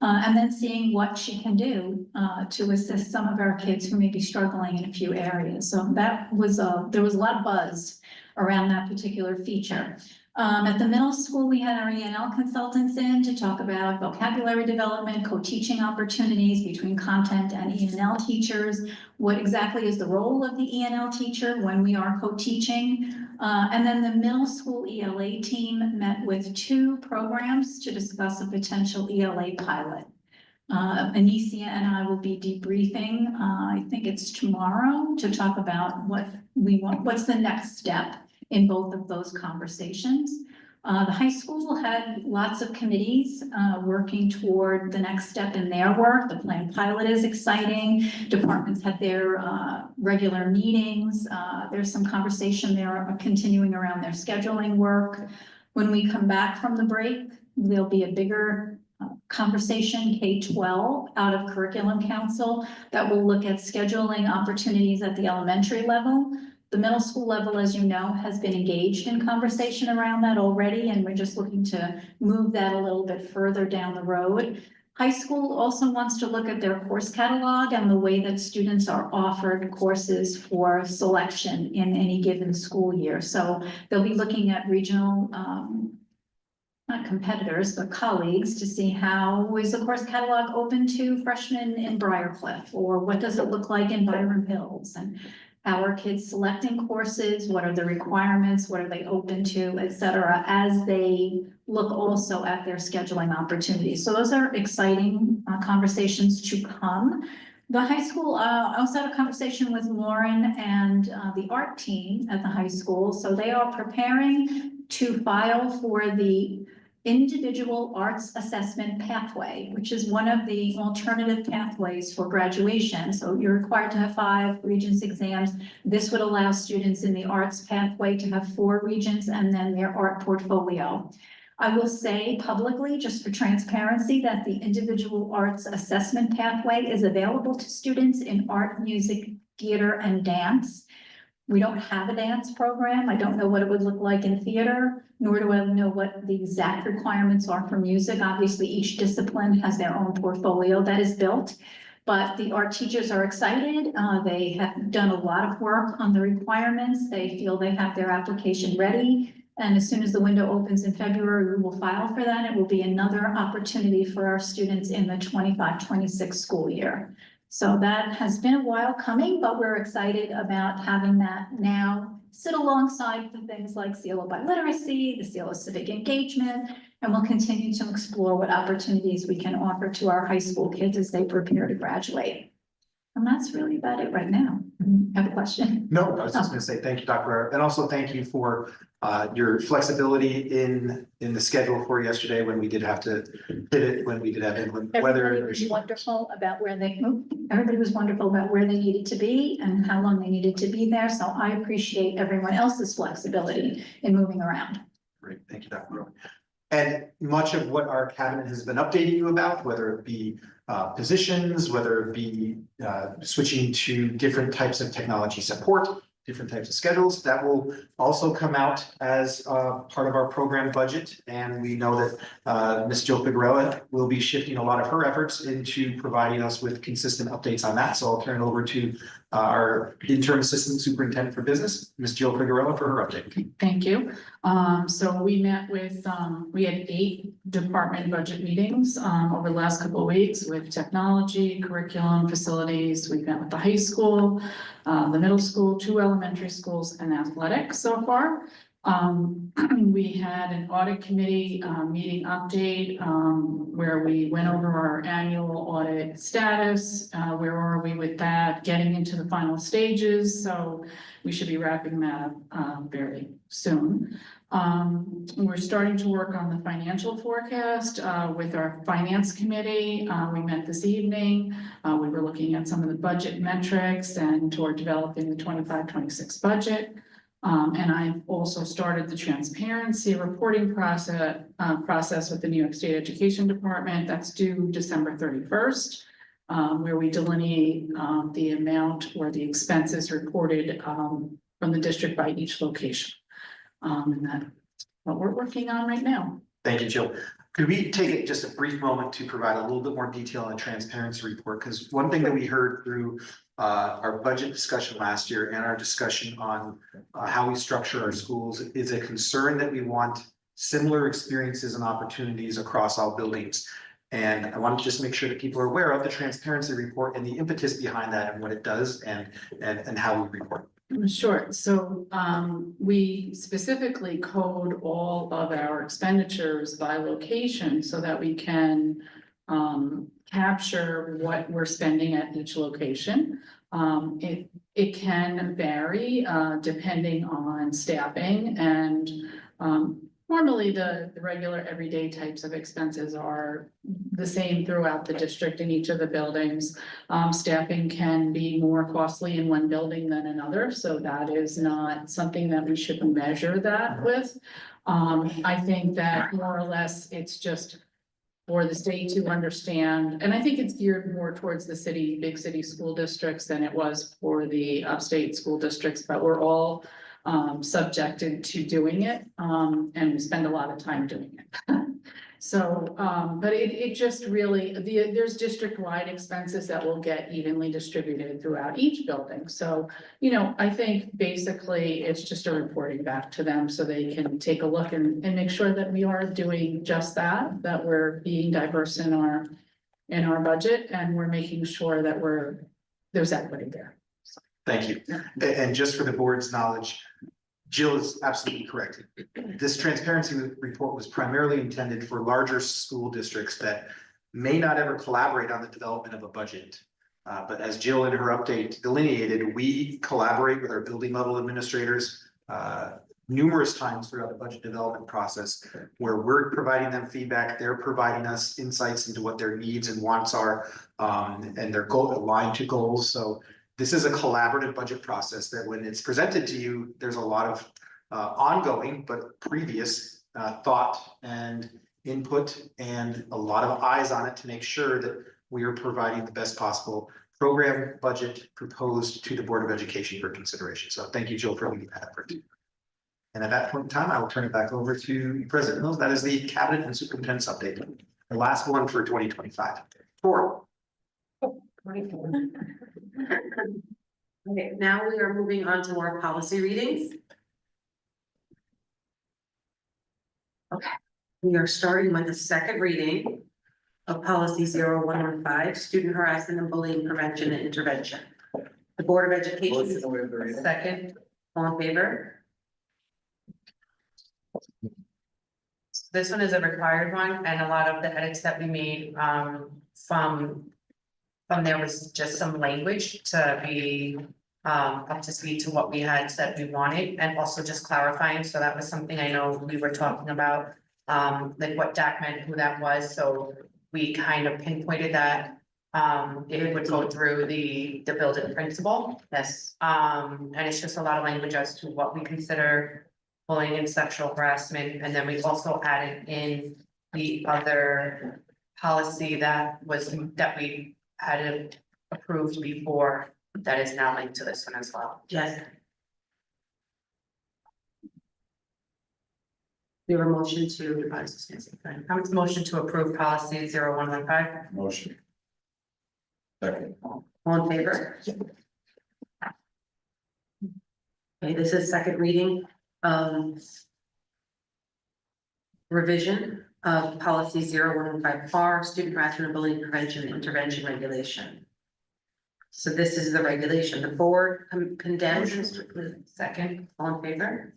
Speaker 9: And then seeing what she can do to assist some of our kids who may be struggling in a few areas. So that was there was a lot of buzz around that particular feature. At the middle school, we had our ENL consultants in to talk about vocabulary development, co-teaching opportunities between content and ENL teachers. What exactly is the role of the ENL teacher when we are co-teaching? And then the middle school ELA team met with 2 programs to discuss a potential ELA pilot. Anicia and I will be debriefing, I think it's tomorrow, to talk about what we want, what's the next step in both of those conversations. The high school had lots of committees working toward the next step in their work. The planned pilot is exciting. Departments had their regular meetings. There's some conversation there continuing around their scheduling work. When we come back from the break, there'll be a bigger conversation, K-12, out of Curriculum Council, that will look at scheduling opportunities at the elementary level. The middle school level, as you know, has been engaged in conversation around that already, and we're just looking to move that a little bit further down the road. High school also wants to look at their course catalog and the way that students are offered courses for selection in any given school year. So they'll be looking at regional, not competitors, but colleagues, to see how is the course catalog open to freshmen in Briarcliff, or what does it look like in Byram Hills, and our kids selecting courses, what are the requirements, what are they open to, et cetera, as they look also at their scheduling opportunities. So those are exciting conversations to come. The high school, I also had a conversation with Lauren and the art team at the high school. So they are preparing to file for the individual arts assessment pathway, which is one of the alternative pathways for graduation. So you're required to have 5 Regents exams. This would allow students in the arts pathway to have 4 Regents and then their art portfolio. I will say publicly, just for transparency, that the individual arts assessment pathway is available to students in art, music, theater, and dance. We don't have a dance program. I don't know what it would look like in theater, nor do I know what the exact requirements are for music. Obviously, each discipline has their own portfolio that is built, but the art teachers are excited. They have done a lot of work on the requirements. They feel they have their application ready. And as soon as the window opens in February, we will file for that. It will be another opportunity for our students in the 25-26 school year. So that has been a while coming, but we're excited about having that now sit alongside the things like CLO Biliteracy, the CLO Civic Engagement, and we'll continue to explore what opportunities we can offer to our high school kids as they prepare to graduate. And that's really about it right now. Have a question?
Speaker 4: No, I was just gonna say, thank you, Dr. Rare, and also thank you for your flexibility in the schedule for yesterday when we did have to pivot, when we did have inland weather.
Speaker 9: Everybody was wonderful about where they, everybody was wonderful about where they needed to be and how long they needed to be there. So I appreciate everyone else's flexibility in moving around.
Speaker 4: Great, thank you, Dr. Rare. And much of what our cabinet has been updating you about, whether it be positions, whether it be switching to different types of technology support, different types of schedules, that will also come out as part of our program budget. And we know that Ms. Jill Figueroa will be shifting a lot of her efforts into providing us with consistent updates on that. So I'll turn it over to our interim assistant superintendent for business, Ms. Jill Figueroa, for her update.
Speaker 10: Thank you. So we met with, we had 8 department budget meetings over the last couple of weeks with technology, curriculum, facilities. We met with the high school, the middle school, 2 elementary schools, and athletics so far. We had an audit committee meeting update where we went over our annual audit status. Where are we with that? Getting into the final stages. So we should be wrapping that up very soon. We're starting to work on the financial forecast with our finance committee. We met this evening. We were looking at some of the budget metrics and toward developing the 25-26 budget. And I've also started the transparency reporting process with the New York State Education Department. That's due December 31st, where we delineate the amount or the expenses reported from the district by each location. And that's what we're working on right now.
Speaker 4: Thank you, Jill. Could we take just a brief moment to provide a little bit more detail on the transparency report? Because one thing that we heard through our budget discussion last year and our discussion on how we structure our schools is a concern that we want similar experiences and opportunities across all buildings. And I want to just make sure that people are aware of the transparency report and the impetus behind that and what it does and how we report.
Speaker 10: Sure. So we specifically code all of our expenditures by location so that we can capture what we're spending at each location. It can vary depending on staffing, and normally the regular everyday types of expenses are the same throughout the district in each of the buildings. Staffing can be more costly in one building than another, so that is not something that we should measure that with. I think that more or less it's just for the state to understand, and I think it's geared more towards the city, big city school districts than it was for the upstate school districts, but we're all subjected to doing it, and we spend a lot of time doing it. So, but it just really, there's district-wide expenses that will get evenly distributed throughout each building. So, you know, I think basically it's just a reporting back to them so they can take a look and make sure that we are doing just that we're being diverse in our budget, and we're making sure that there's equity there.
Speaker 4: Thank you. And just for the board's knowledge, Jill is absolutely correct. This transparency report was primarily intended for larger school districts that may not ever collaborate on the development of a budget. But as Jill in her update delineated, we collaborate with our building level administrators numerous times throughout the budget development process, where we're providing them feedback, they're providing us insights into what their needs and wants are, and their goal aligned to goals. So this is a collaborative budget process that when it's presented to you, there's a lot of ongoing but previous thought and input and a lot of eyes on it to make sure that we are providing the best possible program budget proposed to the Board of Education for consideration. So thank you, Jill, for leading that effort. And at that point in time, I will turn it back over to President Mills. That is the cabinet and superintendent's update. The last one for 2025. 4.
Speaker 2: Okay, now we are moving on to more policy readings. Okay, we are starting with the second reading of policy 0115, student harassment and bullying prevention and intervention. The Board of Education, second, all in favor? This one is a required one, and a lot of the edits that we made from there was just some language to be up to speed to what we had said we wanted, and also just clarifying. So that was something I know we were talking about, like what DAC meant, who that was. So we kind of pinpointed that it would go through the building principal. Yes. And it's just a lot of language as to what we consider bullying and sexual harassment. And then we also added in the other policy that we had approved before, that is now linked to this one as well. Yes. We have a motion to, motion to approve policy 0115.
Speaker 1: Motion. Second.
Speaker 2: All in favor? Okay, this is second reading. Revision of policy 0115R, student harassment and bullying prevention and intervention regulation. So this is the regulation. The board condemns and strictly second, all in favor?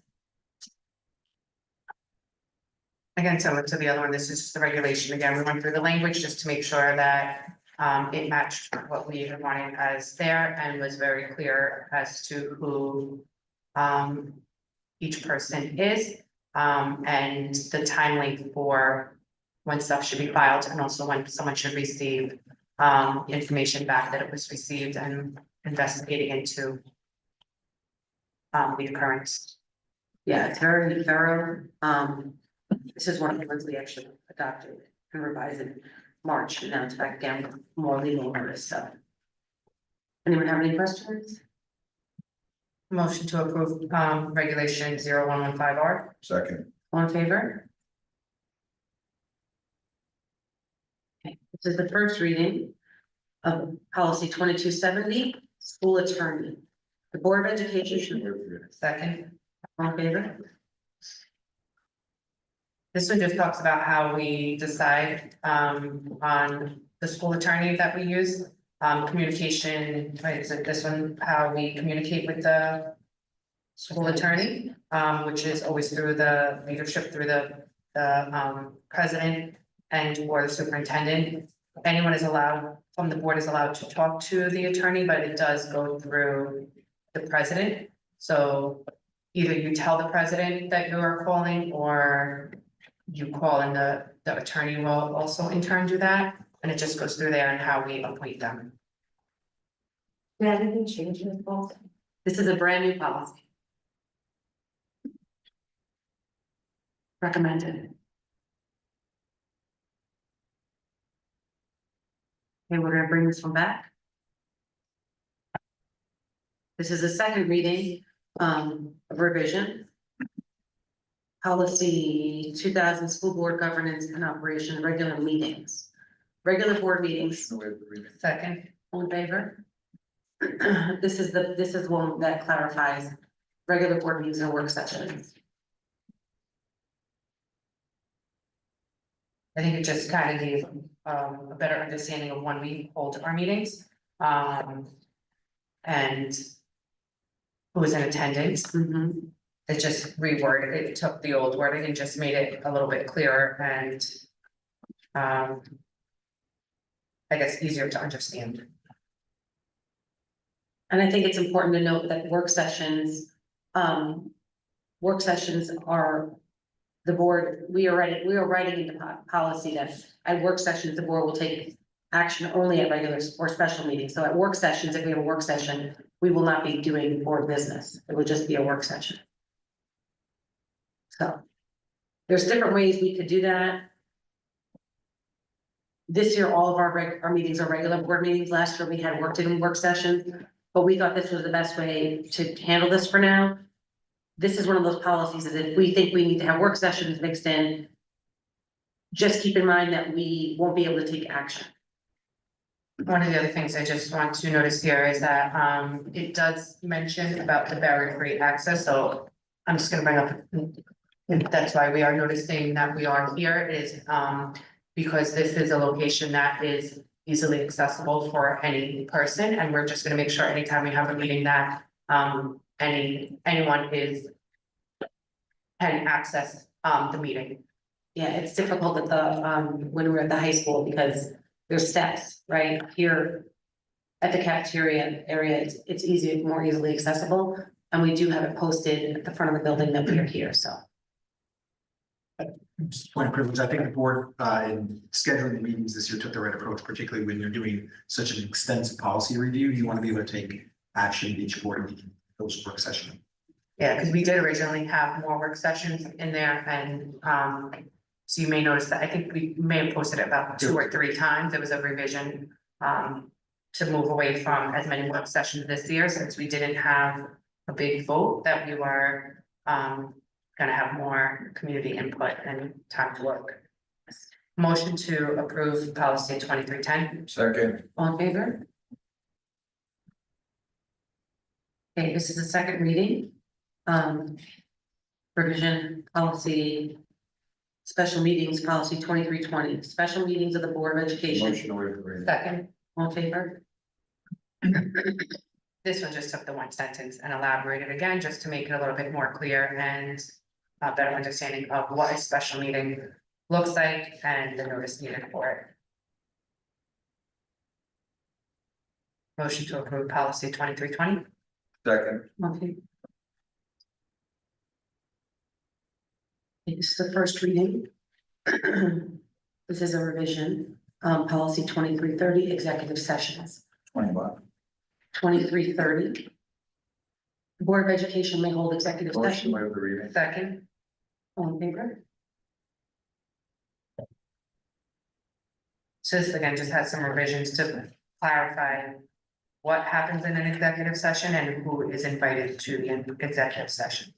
Speaker 2: Again, similar to the other one, this is just the regulation. Again, we went through the language just to make sure that it matched what we had wanted as there and was very clear as to who each person is, and the time length for when stuff should be filed, and also when someone should receive information back that it was received, and investigating into the occurrence. Yeah, it's very thorough. This is one of the ones we actually adopted and revised in March, and now it's back again with more legal notice. So anyone have any questions? Motion to approve regulation 0115R.
Speaker 1: Second.
Speaker 2: All in favor? Okay, this is the first reading of policy 2270, school attorney. The Board of Education should second. All in favor? This one just talks about how we decide on the school attorney that we use. Communication, right, is it this one, how we communicate with the school attorney, which is always through the leadership, through the president and or the superintendent. Anyone is allowed, from the board is allowed to talk to the attorney, but it does go through the president. So either you tell the president that you are calling, or you call, and the attorney will also in turn do that. And it just goes through there and how we appoint them.
Speaker 6: Did anything change in this policy?
Speaker 2: This is a brand new policy. Recommended. Okay, we're gonna bring this one back. This is a second reading of revision. Policy 2000, school board governance and operation, regular meetings. Regular board meetings. Second, all in favor? This is one that clarifies regular board meetings and work sessions. I think it just kind of gave a better understanding of when we hold our meetings. And
Speaker 3: who was in attendance.
Speaker 2: Mhm.
Speaker 3: It just reworded, it took the old wording and just made it a little bit clearer and I guess easier to understand.
Speaker 2: And I think it's important to note that work sessions are the board, we are writing into policy that at work sessions, the board will take action only at regular or special meetings. So at work sessions, if we have a work session, we will not be doing board business. It would just be a work session. So there's different ways we could do that. This year, all of our meetings are regular board meetings. Last year, we had work sessions, but we thought this was the best way to handle this for now. This is one of those policies that if we think we need to have work sessions mixed in, just keep in mind that we won't be able to take action.
Speaker 3: One of the other things I just want to notice here is that it does mention about the barrier-free access, so I'm just gonna bring up. And that's why we are noticing that we are here is because this is a location that is easily accessible for any person, and we're just gonna make sure anytime we have a meeting that anyone can access the meeting.
Speaker 2: Yeah, it's difficult at the, when we're at the high school because there's steps, right? Here at the cafeteria area, it's easier, more easily accessible. And we do have it posted at the front of the building that we are here, so.
Speaker 4: Just point of privilege, I think the board, in scheduling the meetings this year took the right approach, particularly when you're doing such an extensive policy review. You want to be able to take action at each board meeting, those work session.
Speaker 3: Yeah, because we did originally have more work sessions in there and so you may notice that I think we may have posted it about 2 or 3 times. There was a revision to move away from as many work sessions this year since we didn't have a big vote that we were gonna have more community input and time to work. Motion to approve policy 2310.
Speaker 1: Second.
Speaker 2: All in favor? Okay, this is the second reading. Revision policy, special meetings, policy 2320, special meetings of the Board of Education.
Speaker 1: Motion to waive the reading.
Speaker 3: Second,
Speaker 2: All in favor?
Speaker 3: this one just took the one sentence and elaborated again, just to make it a little bit more clear and a better understanding of what a special meeting looks like and the notice needed for it. Motion to approve policy 2320.
Speaker 1: Second.
Speaker 2: Okay. This is the first reading. This is a revision, policy 2330, executive sessions,
Speaker 1: 21.
Speaker 2: 2330. The Board of Education may hold executive
Speaker 1: Motion
Speaker 2: session.
Speaker 1: to waive the reading.
Speaker 3: Second,
Speaker 2: All in favor?
Speaker 3: so this again just has some revisions to clarify what happens in an executive session and who is invited to the executive session.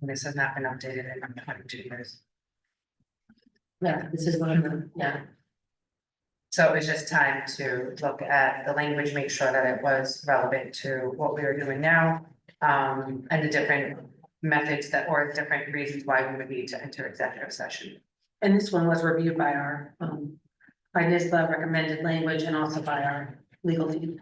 Speaker 3: This has not been updated in 22 years.
Speaker 2: Yeah, this is one of them, yeah.
Speaker 3: So it was just time to look at the language, make sure that it was relevant to what we are doing now. And the different methods that, or different reasons why we would need to enter executive session.
Speaker 2: And this one was reviewed by our, by NISBA recommended language and also by our legal team.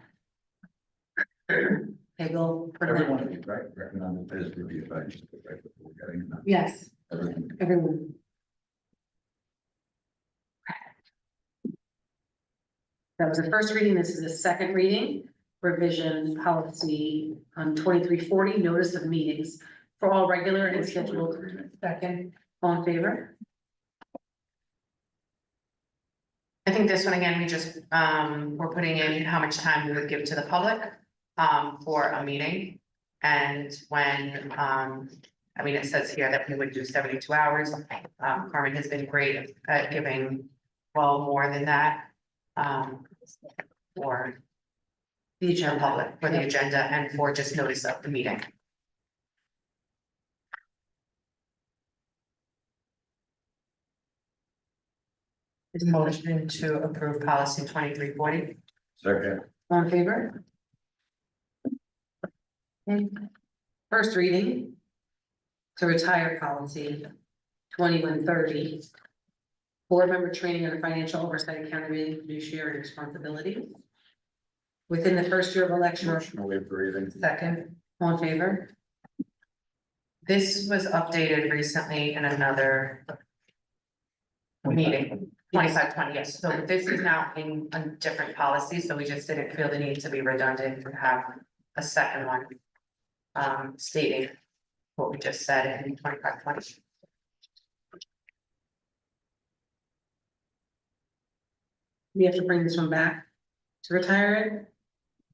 Speaker 2: Okay, we'll put
Speaker 1: Every
Speaker 2: that,
Speaker 1: one of you, right, recommended this review, right, just right before getting it.
Speaker 2: yes,
Speaker 1: Everything.
Speaker 2: everyone. That was the first reading, this is the second reading, revision policy on 2340, notice of meetings for all regular and scheduled. Second, all in favor?
Speaker 3: I think this one, again, we just, we're putting in how much time we would give to the public, for a meeting. And when, I mean, it says here that we would do 72 hours. Carmen has been great at giving, well, more than that. For the general public, for the agenda and for just notice of the meeting. Is motion to approve policy 2340.
Speaker 1: Second.
Speaker 2: All in favor? Okay. First reading. To retire policy 2130, Board member training under financial oversight, accountability, fiduciary responsibility. Within the first year of election or
Speaker 1: Motion to waive the reading.
Speaker 3: Second,
Speaker 2: all in favor?
Speaker 3: this was updated recently in another meeting, 25-20, yes, so this is now in a different policy, so we just didn't feel the need to be redundant and have a second one. Stating what we just said in 25-20.
Speaker 2: We have to bring this one back to retire it.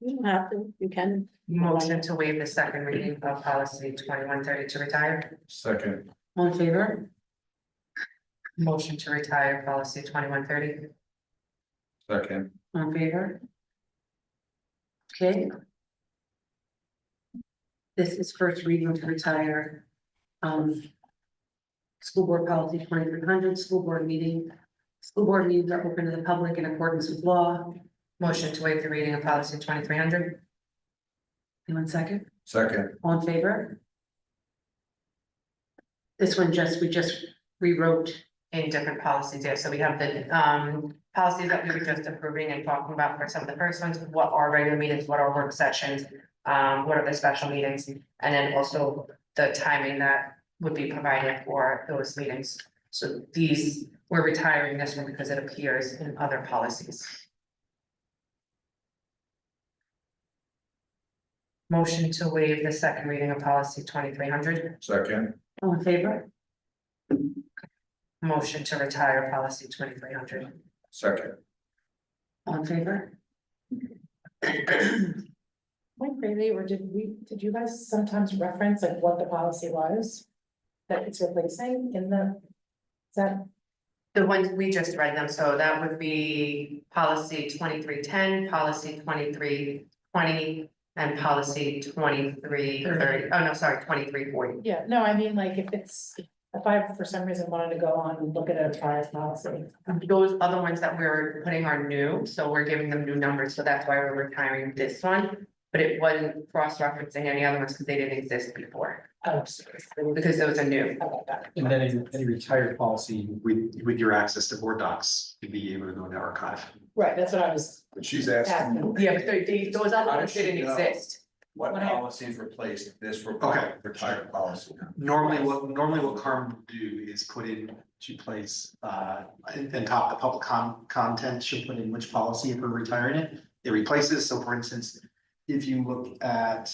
Speaker 6: You don't have to, you can.
Speaker 3: Motion to waive the second reading of policy 2130 to retire.
Speaker 1: Second.
Speaker 2: All in favor?
Speaker 3: Motion to retire policy 2130.
Speaker 1: Second.
Speaker 2: All in favor? Okay. This is first reading to retire. School board policy 2300, school board meeting. School board meetings are open to the public in accordance with law.
Speaker 3: Motion to waive the reading of policy 2300.
Speaker 2: Anyone second?
Speaker 1: Second.
Speaker 2: All in favor? This one we just rewrote.
Speaker 3: In different policies, yeah, so we have the policies that we were just approving and talking about for some of the first ones, what are regular meetings, what are work sessions, what are the special meetings, and then also the timing that would be provided for those meetings. So these, we're retiring this one because it appears in other policies. Motion to waive the second reading of policy 2300.
Speaker 1: Second.
Speaker 2: All in favor?
Speaker 3: Motion to retire policy 2300.
Speaker 1: Second.
Speaker 2: All in favor?
Speaker 6: Went crazy, or did you guys sometimes reference like what the policy was? That it's replacing in the, is that?
Speaker 3: The ones we just read them, so that would be policy 2310, policy 2320, and policy 2330. Oh, no, sorry, 2340.
Speaker 6: Yeah, no, I mean, like, if I for some reason wanted to go on and look at a prior policy.
Speaker 3: Those other ones that we're putting are new, so we're giving them new numbers, so that's why we're retiring this one. But it wasn't cross-referencing any other ones because they didn't exist before, because those are new.
Speaker 4: And then in any retired policy, with your access to board docs, you'd be able to go into archive.
Speaker 6: Right, that's what I was
Speaker 1: But she's asking
Speaker 6: asking.
Speaker 3: Yeah, but those other
Speaker 1: How
Speaker 3: ones
Speaker 1: does she
Speaker 3: didn't
Speaker 1: know?
Speaker 3: exist.
Speaker 1: what
Speaker 6: When I-
Speaker 1: policies replaced this
Speaker 4: Okay.
Speaker 1: retired policy.
Speaker 4: Normally what Carmen will do is put in, she plays, and top the public content, she'll put in which policy if we're retiring it. It replaces, so for instance, if you look at,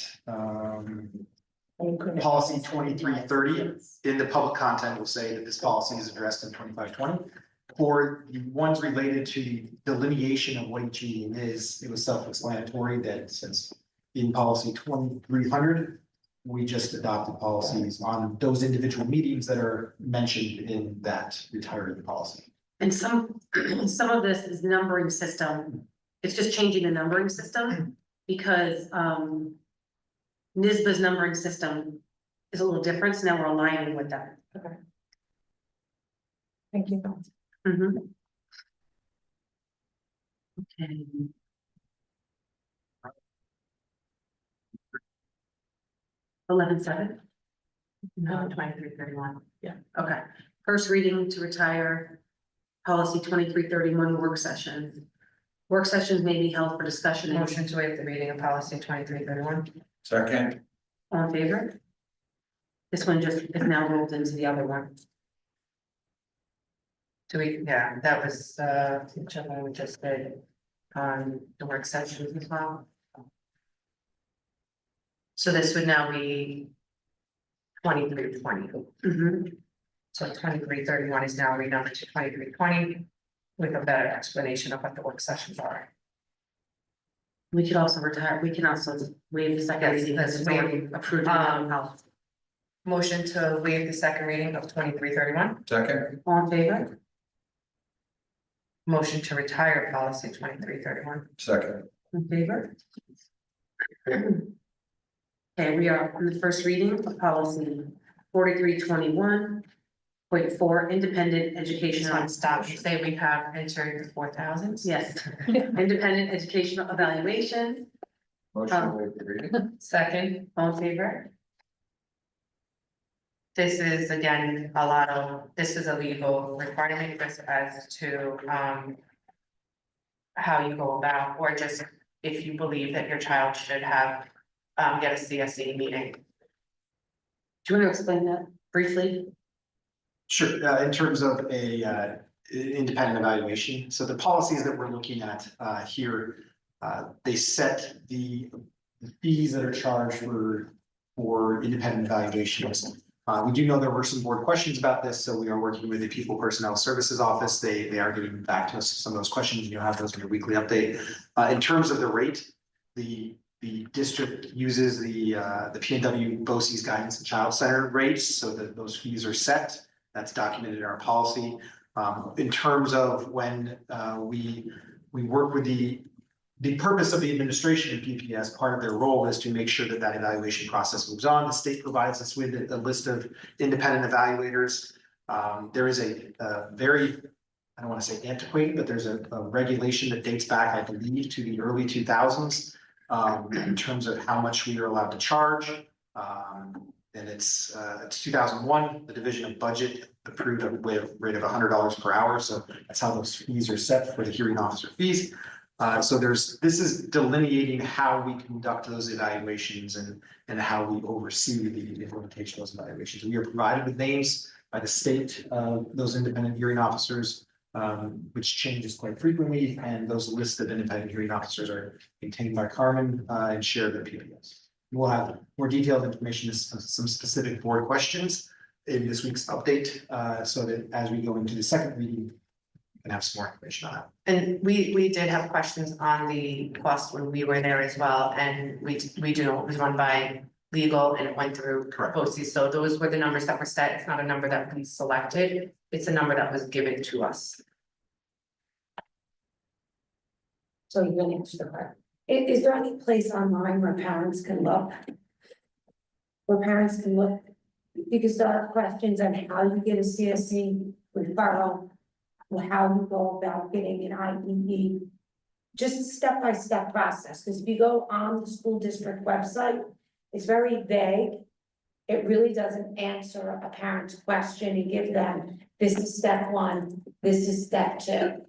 Speaker 4: policy 2330, in the public content will say that this policy is addressed in 2520. For the ones related to the delineation of what each meeting is, it was self-explanatory that since in policy 2300, we just adopted policies on those individual meetings that are mentioned in that retirement policy.
Speaker 2: And some of this is numbering system. It's just changing the numbering system because NISBA's numbering system is a little different, so now we're aligning with them.
Speaker 6: Thank you.
Speaker 2: Mhm. Okay. 11-7.
Speaker 3: No, 2331.
Speaker 2: Okay, first reading to retire policy 2331 work sessions. Work sessions may be held for discussion. and-
Speaker 3: Motion to waive the reading of policy 2331.
Speaker 1: Second.
Speaker 2: All in favor? This one just is now rolled into the other one.
Speaker 3: Do we, yeah, that was, which other one we just did on the work sessions as well. So this would now be 2320.
Speaker 2: Mhm.
Speaker 3: So 2331 is now renumbered to 2320 with a better explanation of what the work sessions are.
Speaker 2: We could also retire, we can also waive the second
Speaker 3: Yes,
Speaker 2: reading.
Speaker 3: let's
Speaker 2: It's already approved. in the policy.
Speaker 3: Motion to waive the second reading of 2331.
Speaker 1: Second.
Speaker 2: All in favor?
Speaker 3: Motion to retire policy 2331.
Speaker 1: Second.
Speaker 2: In favor? Okay, we are on the first reading of policy 4321.4 independent
Speaker 3: Just
Speaker 2: educational.
Speaker 3: want to stop and say we have entered the 4,000s.
Speaker 2: Yes, independent educational evaluation.
Speaker 1: Motion to waive the reading.
Speaker 3: Second,
Speaker 2: All in favor?
Speaker 3: This is again, this is a legal requirement just as to, how you go about, or just if you believe that your child should have, get a CSE meeting.
Speaker 2: Do you want to explain that briefly?
Speaker 4: Sure, in terms of a independent evaluation, so the policies that we're looking at here, they set the fees that are charged for independent evaluations. We do know there were some board questions about this, so we are working with the People Personnel Services Office. They are getting back to us some of those questions, and you'll have those in your weekly update. In terms of the rate, the district uses the PNW BOCES guidance and child center rates, so that those fees are set. That's documented in our policy. In terms of when we work with the purpose of the administration of PPS, part of their role is to make sure that that evaluation process moves on. The state provides us with a list of independent evaluators. There is a very, I don't want to say antiquated, but there's a regulation that dates back, I believe, to the early 2000s in terms of how much we are allowed to charge. And it's 2001, the Division of Budget approved a rate of $100 per hour. So that's how those fees are set for the hearing officer fees. So this is delineating how we conduct those evaluations and how we oversee the implementation of those evaluations. We are provided with names by the state of those independent hearing officers, which changes quite frequently, and those lists of independent hearing officers are maintained by Carmen and shared with PPS. We'll have more detailed information, some specific board questions in this week's update, so that as we go into the second reading, and have some more information on that.
Speaker 3: And we did have questions on the cost when we were there as well, and we do know it was run by legal and it went through BOCES. So those were the numbers that were set. It's not a number that we selected, it's a number that was given to us.
Speaker 11: So you're gonna answer the question. Is there any place online where parents can look? Where parents can look, because there are questions on how you get a CSE referral, how you go about getting an IEP, just a step-by-step process, because if you go on the school district website, it's very vague. It really doesn't answer a parent's question and give them, this is step one, this is step two.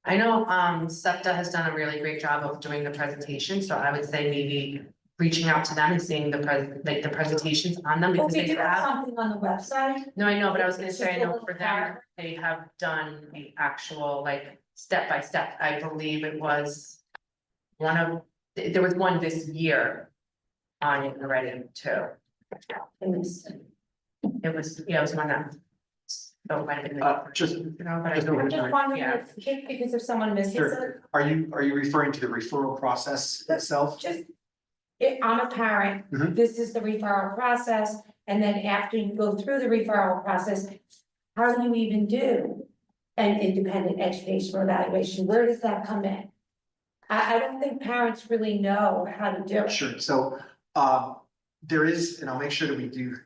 Speaker 3: I know SEPTA has done a really great job of doing the presentation, so I would say maybe reaching out to them and seeing the presentations on them, because
Speaker 11: Okay,
Speaker 3: they
Speaker 11: do you have
Speaker 3: have.
Speaker 11: something on the website?
Speaker 3: No, I know, but I was gonna
Speaker 11: It's
Speaker 3: say, I
Speaker 11: just a
Speaker 3: know
Speaker 11: little
Speaker 3: for them,
Speaker 11: paragraph.
Speaker 3: they have done the actual, like, step by step. I believe it was there was one this year on it already too. It was one that. So it might have been.
Speaker 4: Just-
Speaker 3: You know, but I
Speaker 4: just
Speaker 3: don't.
Speaker 11: I'm just wondering
Speaker 3: Yeah.
Speaker 11: if, because if someone misses
Speaker 4: Sure.
Speaker 11: it,
Speaker 4: Are you referring to the referral process itself?
Speaker 11: just. If I'm a parent,
Speaker 4: Mhm.
Speaker 11: this is the referral process, and then after you go through the referral process, how do you even do an independent educational evaluation? Where does that come in? I don't think parents really know how to do it.
Speaker 4: Sure, so there is, and I'll make sure that we do.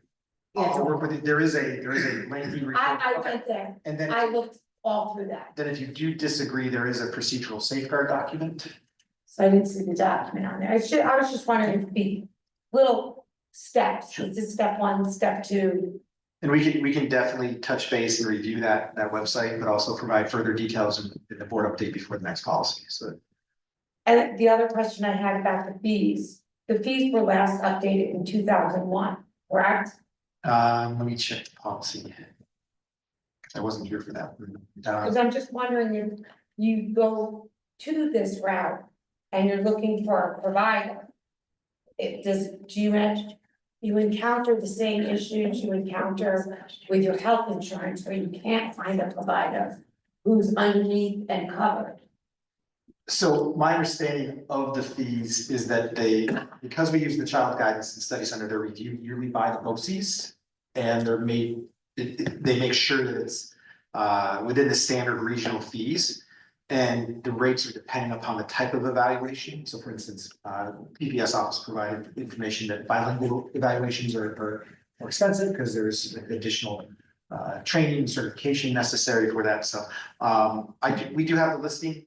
Speaker 2: Yeah,
Speaker 4: I'll work with it. There is a lengthy referral.
Speaker 11: I
Speaker 4: Okay.
Speaker 11: went there,
Speaker 4: And then,
Speaker 11: I looked all through that,
Speaker 4: then if you do disagree, there is a procedural safeguard document.
Speaker 11: so I didn't see the document on there. I was just wondering if it'd be little steps,
Speaker 4: Sure.
Speaker 11: this is step one, step two.
Speaker 4: And we can definitely touch base and review that website, but also provide further details in the board update before the next policy, so.
Speaker 11: And the other question I had about the fees were last updated in 2001, correct?
Speaker 4: Let me check the policy. I wasn't here for that.
Speaker 11: Because I'm just wondering if you go to this route and you're looking for a provider. You encounter the same issues you encounter with your health insurance, where you can't find a provider who's underneath and covered.
Speaker 4: So my understanding of the fees is that because we use the Child Guidance and Study Center, they're reviewed yearly by the BOCES. And they make sure that it's within the standard regional fees. And the rates are dependent upon the type of evaluation. So for instance, PPS office provided information that bilingual evaluations are more expensive because there's additional training and certification necessary for that. So we do have the listing.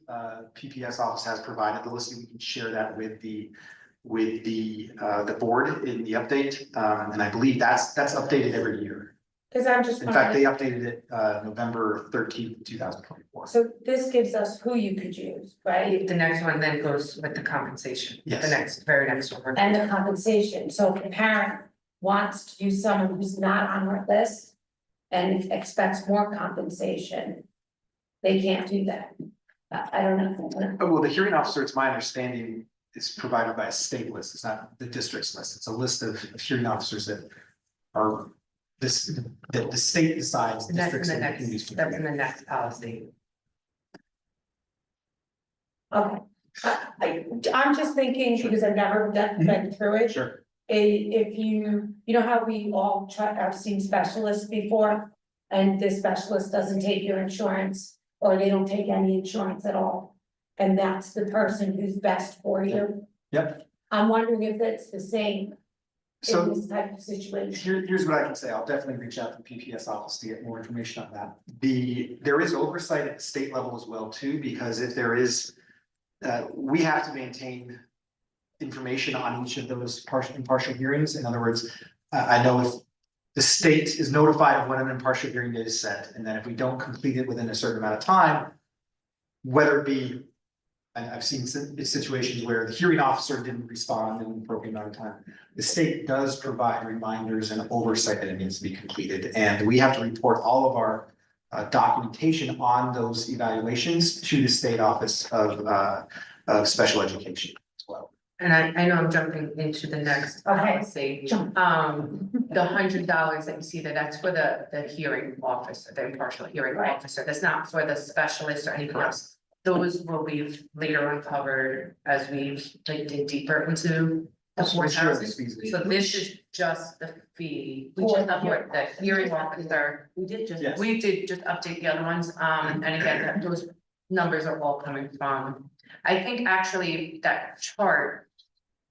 Speaker 4: PPS office has provided the listing. We can share that with the with the board in the update, and I believe that's updated every year.
Speaker 11: Cause I'm just
Speaker 4: In fact, they
Speaker 11: wondering,
Speaker 4: updated it, November 13th, 2024.
Speaker 11: so this gives us who you could use, right?
Speaker 3: The next one then goes with the compensation.
Speaker 4: Yes.
Speaker 3: The next, very next one.
Speaker 11: And the compensation, so if a parent wants to use someone who's not on our list and expects more compensation, they can't do that. I don't know.
Speaker 4: Oh, well, the hearing officer, it's my understanding, is provided by a state list. It's not the district's list. It's a list of hearing officers that are this, that the state decides
Speaker 3: And that's
Speaker 4: districts
Speaker 3: in the
Speaker 4: and communities.
Speaker 3: next, that's in the next policy.
Speaker 11: Okay, I'm just thinking, because I've never been through it.
Speaker 4: Sure.
Speaker 11: If you know how we all I've seen specialists before, and this specialist doesn't take your insurance, or they don't take any insurance at all. And that's the person who's best for you.
Speaker 4: Yep.
Speaker 11: I'm wondering if it's the same in
Speaker 4: So
Speaker 11: this type of situation.
Speaker 4: here's what I can say. I'll definitely reach out to the PPS office to get more information on that. There is oversight at the state level as well too, because if there is, we have to maintain information on each of those partial and partial hearings. In other words, I know if the state is notified of when an impartial hearing date is set, and then if we don't complete it within a certain amount of time, whether it be, and I've seen situations where the hearing officer didn't respond in an appropriate amount of time. The state does provide reminders and oversight that it needs to be completed, and we have to report all of our documentation on those evaluations to the state office of special education as well.
Speaker 3: And I know I'm jumping into the next
Speaker 11: Okay.
Speaker 3: policy.
Speaker 11: Jump.
Speaker 3: The $100 that you see there, that's for the hearing officer, the impartial hearing
Speaker 11: Right.
Speaker 3: officer. That's not for the specialist or anything else. Those will be later uncovered as we like dig deeper into the
Speaker 4: What's your
Speaker 3: courthouse.
Speaker 4: fees?
Speaker 3: So this is just the fee.
Speaker 2: We just
Speaker 3: For the hearing officer.
Speaker 2: We did just.
Speaker 4: Yes.
Speaker 3: We did just update the other ones, and again, those numbers are all coming from. I think actually that chart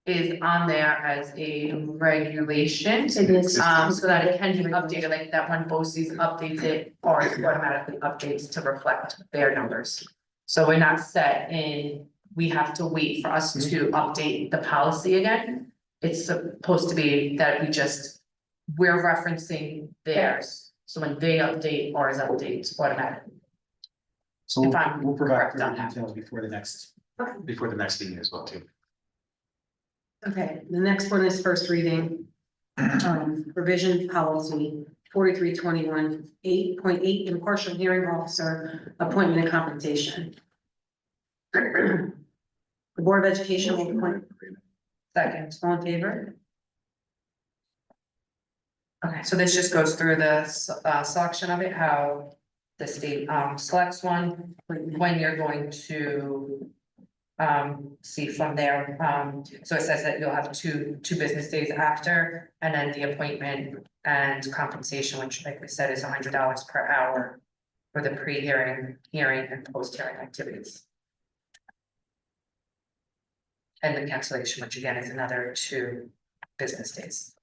Speaker 3: is on there as a regulation.
Speaker 2: It is.
Speaker 3: So that it can be updated, like that when BOCES updates it, or it automatically updates to reflect their numbers. So we're not set in, we have to wait for us to update the policy again. It's supposed to be that we're referencing theirs, so when they update, ours updates automatically.
Speaker 4: So
Speaker 3: If I'm
Speaker 4: we'll provide
Speaker 3: correct on
Speaker 4: further
Speaker 3: that.
Speaker 4: details before the next meeting as well too.
Speaker 2: Okay, the next one is first reading. Revision policy 4321 8.8 impartial hearing officer appointment and compensation. The Board of Education will appoint,
Speaker 3: Second.
Speaker 2: all in favor?
Speaker 3: Okay, so this just goes through the selection of it, how the state selects one, when you're going to. See from there, so it says that you'll have two business days after, and then the appointment and compensation, which like we said is $100 per hour. For the pre-hearing, hearing and post-hearing activities. And the cancellation, which again is another 2 business days.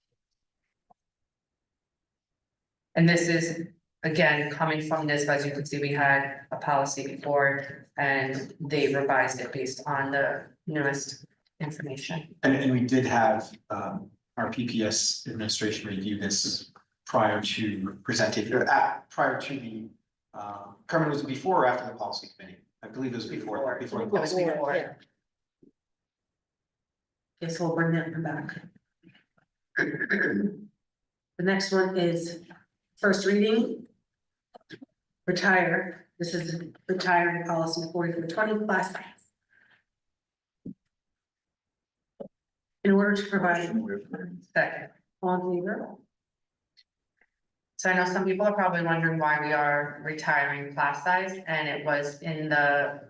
Speaker 3: And this is, again, coming from this, as you can see, we had a policy before and they revised it based on the newest information.
Speaker 4: And we did have our PPS administration review this prior to presenting, or prior to the, Carmen, was it before or after the policy committee? I believe it was before.
Speaker 3: It was before.
Speaker 2: Guess we'll bring that one back. The next one is first reading. Retire, this is retiring policy 4420 class size. In order to provide.
Speaker 3: Second.
Speaker 2: On favor?
Speaker 3: So I know some people are probably wondering why we are retiring class size, and it was in the.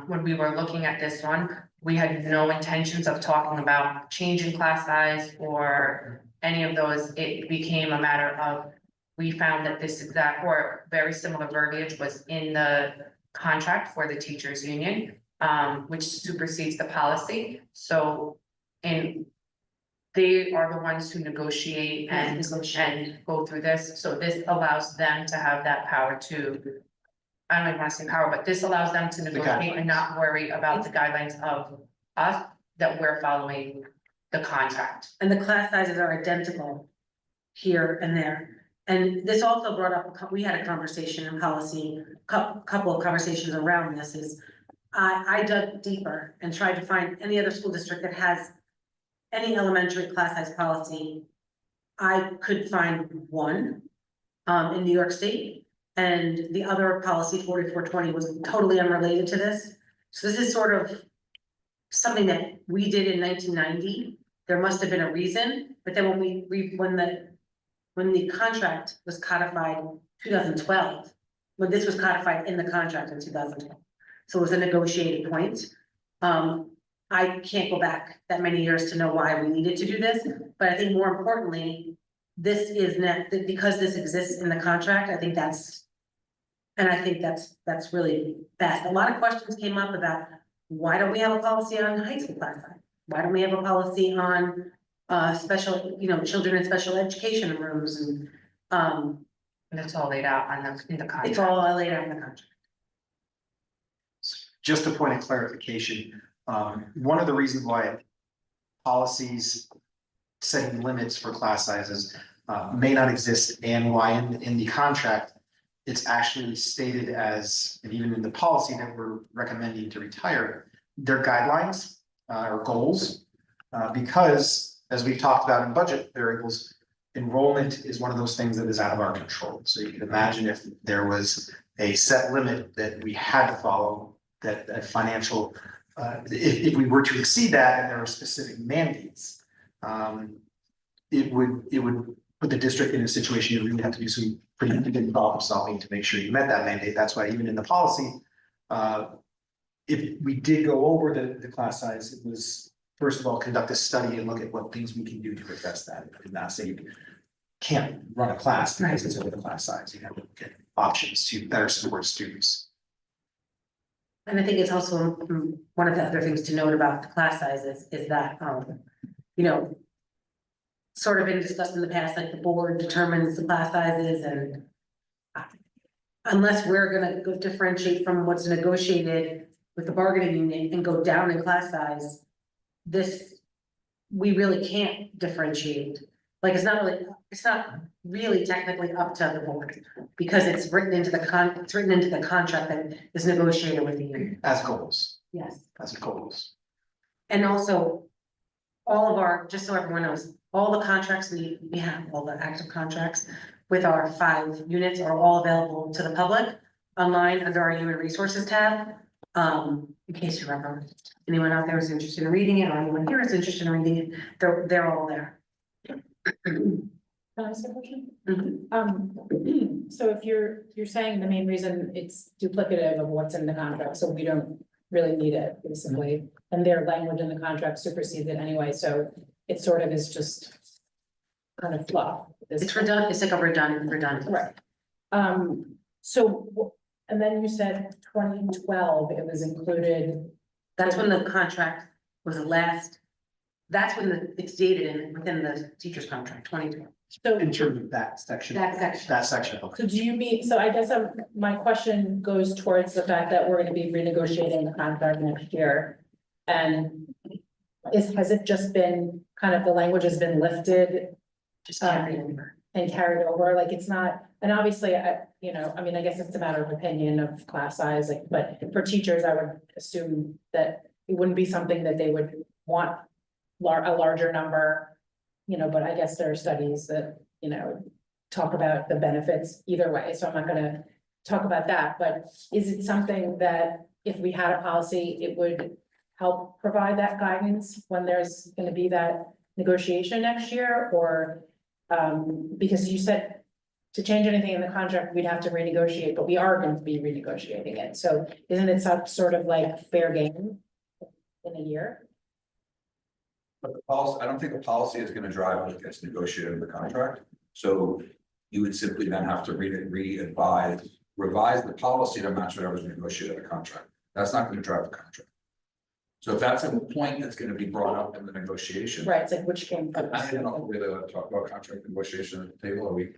Speaker 3: When we were looking at this one, we had no intentions of talking about changing class size or any of those. It became a matter of. We found that this exact or very similar verbiage was in the contract for the teachers union, which supersedes the policy. So, and they are the ones who negotiate and go through this. So this allows them to have that power to, I don't even want to say power, but this allows them to negotiate and not worry about the guidelines of us. that we're following the contract.
Speaker 2: And the class sizes are identical here and there. And this also brought up, we had a conversation in policy, couple of conversations around this is, I dug deeper and tried to find any other school district that has any elementary class size policy. I could find one, in New York State, and the other policy 4420 was totally unrelated to this. So this is sort of something that we did in 1990. There must have been a reason, but then when the contract was codified 2012, when this was codified in the contract in 2012. So it was a negotiated point. I can't go back that many years to know why we needed to do this, but I think more importantly, this is not, because this exists in the contract, I think that's really best. A lot of questions came up about, why don't we have a policy on high school class size? Why don't we have a policy on special, children in special education rooms and
Speaker 3: And it's all laid out in the contract.
Speaker 2: it's all laid out in the contract.
Speaker 4: Just a point of clarification, one of the reasons why policies setting limits for class sizes may not exist, and why in the contract, it's actually stated as, and even in the policy that we're recommending to retire, they're guidelines or goals, because as we've talked about in budget variables, enrollment is one of those things that is out of our control. So you can imagine if there was a set limit that we had to follow, that financial, if we were to exceed that and there were specific mandates, it would put the district in a situation you really have to do some pretty big problem solving to make sure you met that mandate. That's why even in the policy, if we did go over the class size, it was, first of all, conduct a study and look at what things we can do to address that. And not say you can't run a class because it's over the class size. You have to look at options to better support students.
Speaker 2: And I think it's also one of the other things to note about the class sizes is that, sort of been discussed in the past, like the board determines the class sizes and unless we're gonna go differentiate from what's negotiated with the bargaining unit and go down in class size, we really can't differentiate. Like, it's not really technically up to the board because it's written into the contract that is negotiated with the union.
Speaker 4: As goals,
Speaker 2: Yes.
Speaker 4: as goals.
Speaker 2: And also, all of our, just so everyone knows, all the contracts we have, all the active contracts with our 5 units are all available to the public online under our human resources tab. In case you remember, anyone out there is interested in reading it or anyone here is interested in reading it, they're all there.
Speaker 11: Can I ask a question?
Speaker 2: Mhm.
Speaker 11: So if you're saying the main reason it's duplicative of what's in the contract, so we don't really need it, basically, and their language in the contract supersedes it anyway, so it sort of is just kind of fluff.
Speaker 2: It's redundant, it's like a redundant.
Speaker 11: Right. And then you said 2012, it was included.
Speaker 2: That's when the contract was that's when it's dated within the teacher's contract, 2012.
Speaker 11: So
Speaker 4: In terms of that section.
Speaker 2: That section.
Speaker 4: That section, okay.
Speaker 11: So do you mean, so I guess my question goes towards the fact that we're gonna be renegotiating the contract next year. And has it just been, kind of the language has been lifted
Speaker 2: Just carry over.
Speaker 11: and carried over, like it's not, and obviously, I guess it's a matter of opinion of class size, like, but for teachers, I would assume that it wouldn't be something that they would want a larger number, but I guess there are studies that, talk about the benefits either way, so I'm not gonna talk about that, but is it something that if we had a policy, it would help provide that guidance when there's gonna be that negotiation next year, or because you said to change anything in the contract, we'd have to renegotiate, but we are going to be renegotiating it. So isn't it some sort of like fair game in a year?
Speaker 1: But the policy, I don't think the policy is gonna drive what gets negotiated in the contract. So you would simply then have to revise the policy to match whatever's negotiated in the contract. That's not gonna drive the contract. So if that's a point that's gonna be brought up in the negotiation.
Speaker 11: Right, it's like which came
Speaker 1: I
Speaker 11: first.
Speaker 1: don't know if we really want to talk about contract negotiation at the table, or we,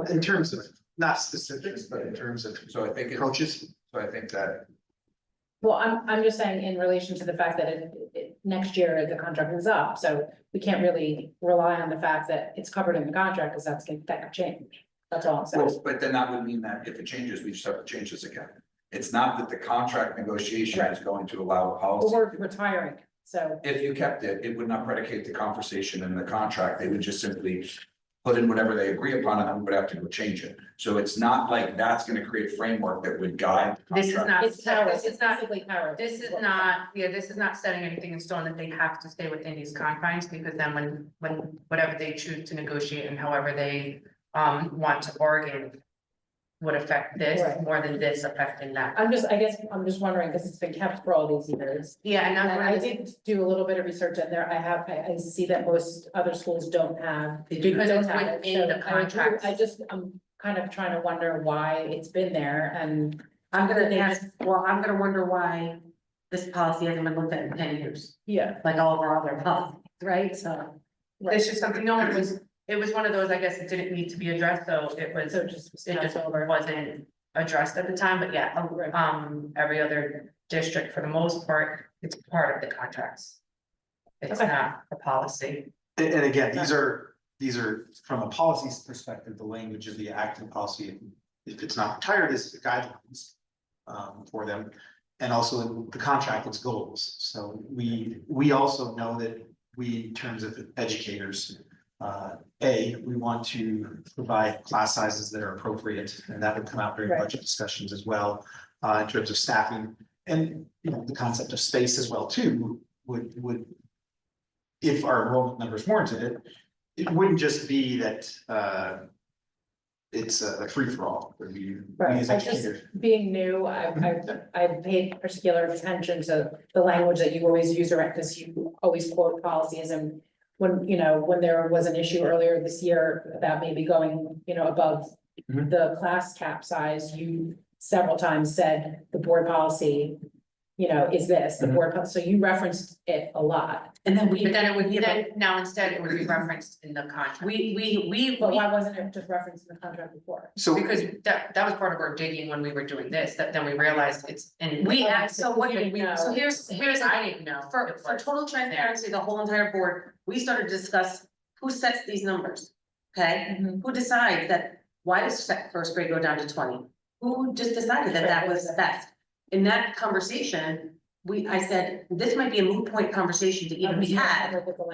Speaker 4: In terms of, not specifics, but in terms of
Speaker 1: so I think
Speaker 4: approaches.
Speaker 1: so I think that
Speaker 11: Well, I'm just saying in relation to the fact that next year the contract is up, so we can't really rely on the fact that it's covered in the contract, because that could change. That's all I'm saying.
Speaker 1: Well, but then that would mean that if it changes, we just have to change this again. It's not that the contract negotiation is going to allow a
Speaker 11: But
Speaker 1: policy.
Speaker 11: we're retiring, so.
Speaker 1: If you kept it, it would not predicate the conversation in the contract. They would just simply put in whatever they agree upon and then we would have to go change it. So it's not like that's gonna create a framework that would guide the
Speaker 2: This is
Speaker 1: contract.
Speaker 2: not,
Speaker 11: It's power,
Speaker 2: this is
Speaker 11: it's
Speaker 2: not,
Speaker 11: basically power.
Speaker 2: this is not, yeah, this is not setting anything in stone that they have to stay within these confines, because then when whatever they choose to negotiate and however they want to bargain would affect this
Speaker 11: Right.
Speaker 2: more than this affecting that.
Speaker 11: I guess I'm just wondering, because it's been kept for all these years.
Speaker 2: Yeah, and
Speaker 11: And
Speaker 2: that's
Speaker 11: I
Speaker 2: what
Speaker 11: did do a little bit of research in there. I see that most other schools don't have.
Speaker 2: Because
Speaker 11: don't
Speaker 2: it's
Speaker 11: have it.
Speaker 2: within
Speaker 11: So
Speaker 2: the
Speaker 11: I agree.
Speaker 2: contracts.
Speaker 11: I'm kind of trying to wonder why it's been there and.
Speaker 2: I'm gonna
Speaker 11: They
Speaker 2: ask, well, I'm gonna wonder why this policy hasn't been looked at in 10 years,
Speaker 11: Yeah,
Speaker 2: like all of our other policies.
Speaker 11: right, so.
Speaker 2: It's just something, no one was, it was one of those, I guess, it didn't need to be addressed, so it was,
Speaker 11: So
Speaker 2: it
Speaker 11: just.
Speaker 2: just wasn't addressed at the time, but yeah, every other district, for the most part, it's part of the contracts. It's
Speaker 11: Okay.
Speaker 2: not a policy.
Speaker 4: And again, these are from a policy perspective, the language of the active policy, if it's not retired, is the guidelines. For them, and also the contract, its goals. So we also know that we, in terms of educators, we want to provide class sizes that are appropriate, and that would come out during
Speaker 11: Right.
Speaker 4: budget discussions as well, in terms of staffing. And, you know, the concept of space as well too, would, if our enrollment numbers warranted it wouldn't just be that, it's a free-for-all. We
Speaker 11: Right,
Speaker 4: as
Speaker 11: I just,
Speaker 4: educators.
Speaker 11: being new, I paid particular attention to the language that you always use, or because you always quote policies, and when, when there was an issue earlier this year about maybe going, above
Speaker 4: Mhm.
Speaker 11: the class cap size, you several times said the board policy, is this, the board, so you referenced it a lot.
Speaker 2: And then but then it would, then now instead it would be referenced in the contract.
Speaker 11: But why wasn't it just referenced in the contract before?
Speaker 4: So.
Speaker 2: Because that was part of our digging when we were doing this, that then we realized it's, and
Speaker 11: We
Speaker 2: we
Speaker 11: asked-
Speaker 2: asked, so what,
Speaker 11: you didn't know.
Speaker 2: so here's, I didn't know.
Speaker 12: For total transparency, the whole entire board, we started to discuss who sets these numbers, okay?
Speaker 11: Mhm.
Speaker 12: Who decides that, why does first grade go down to 20? Who just decided that that was best? In that conversation, I said, this might be a moot point conversation to even be had.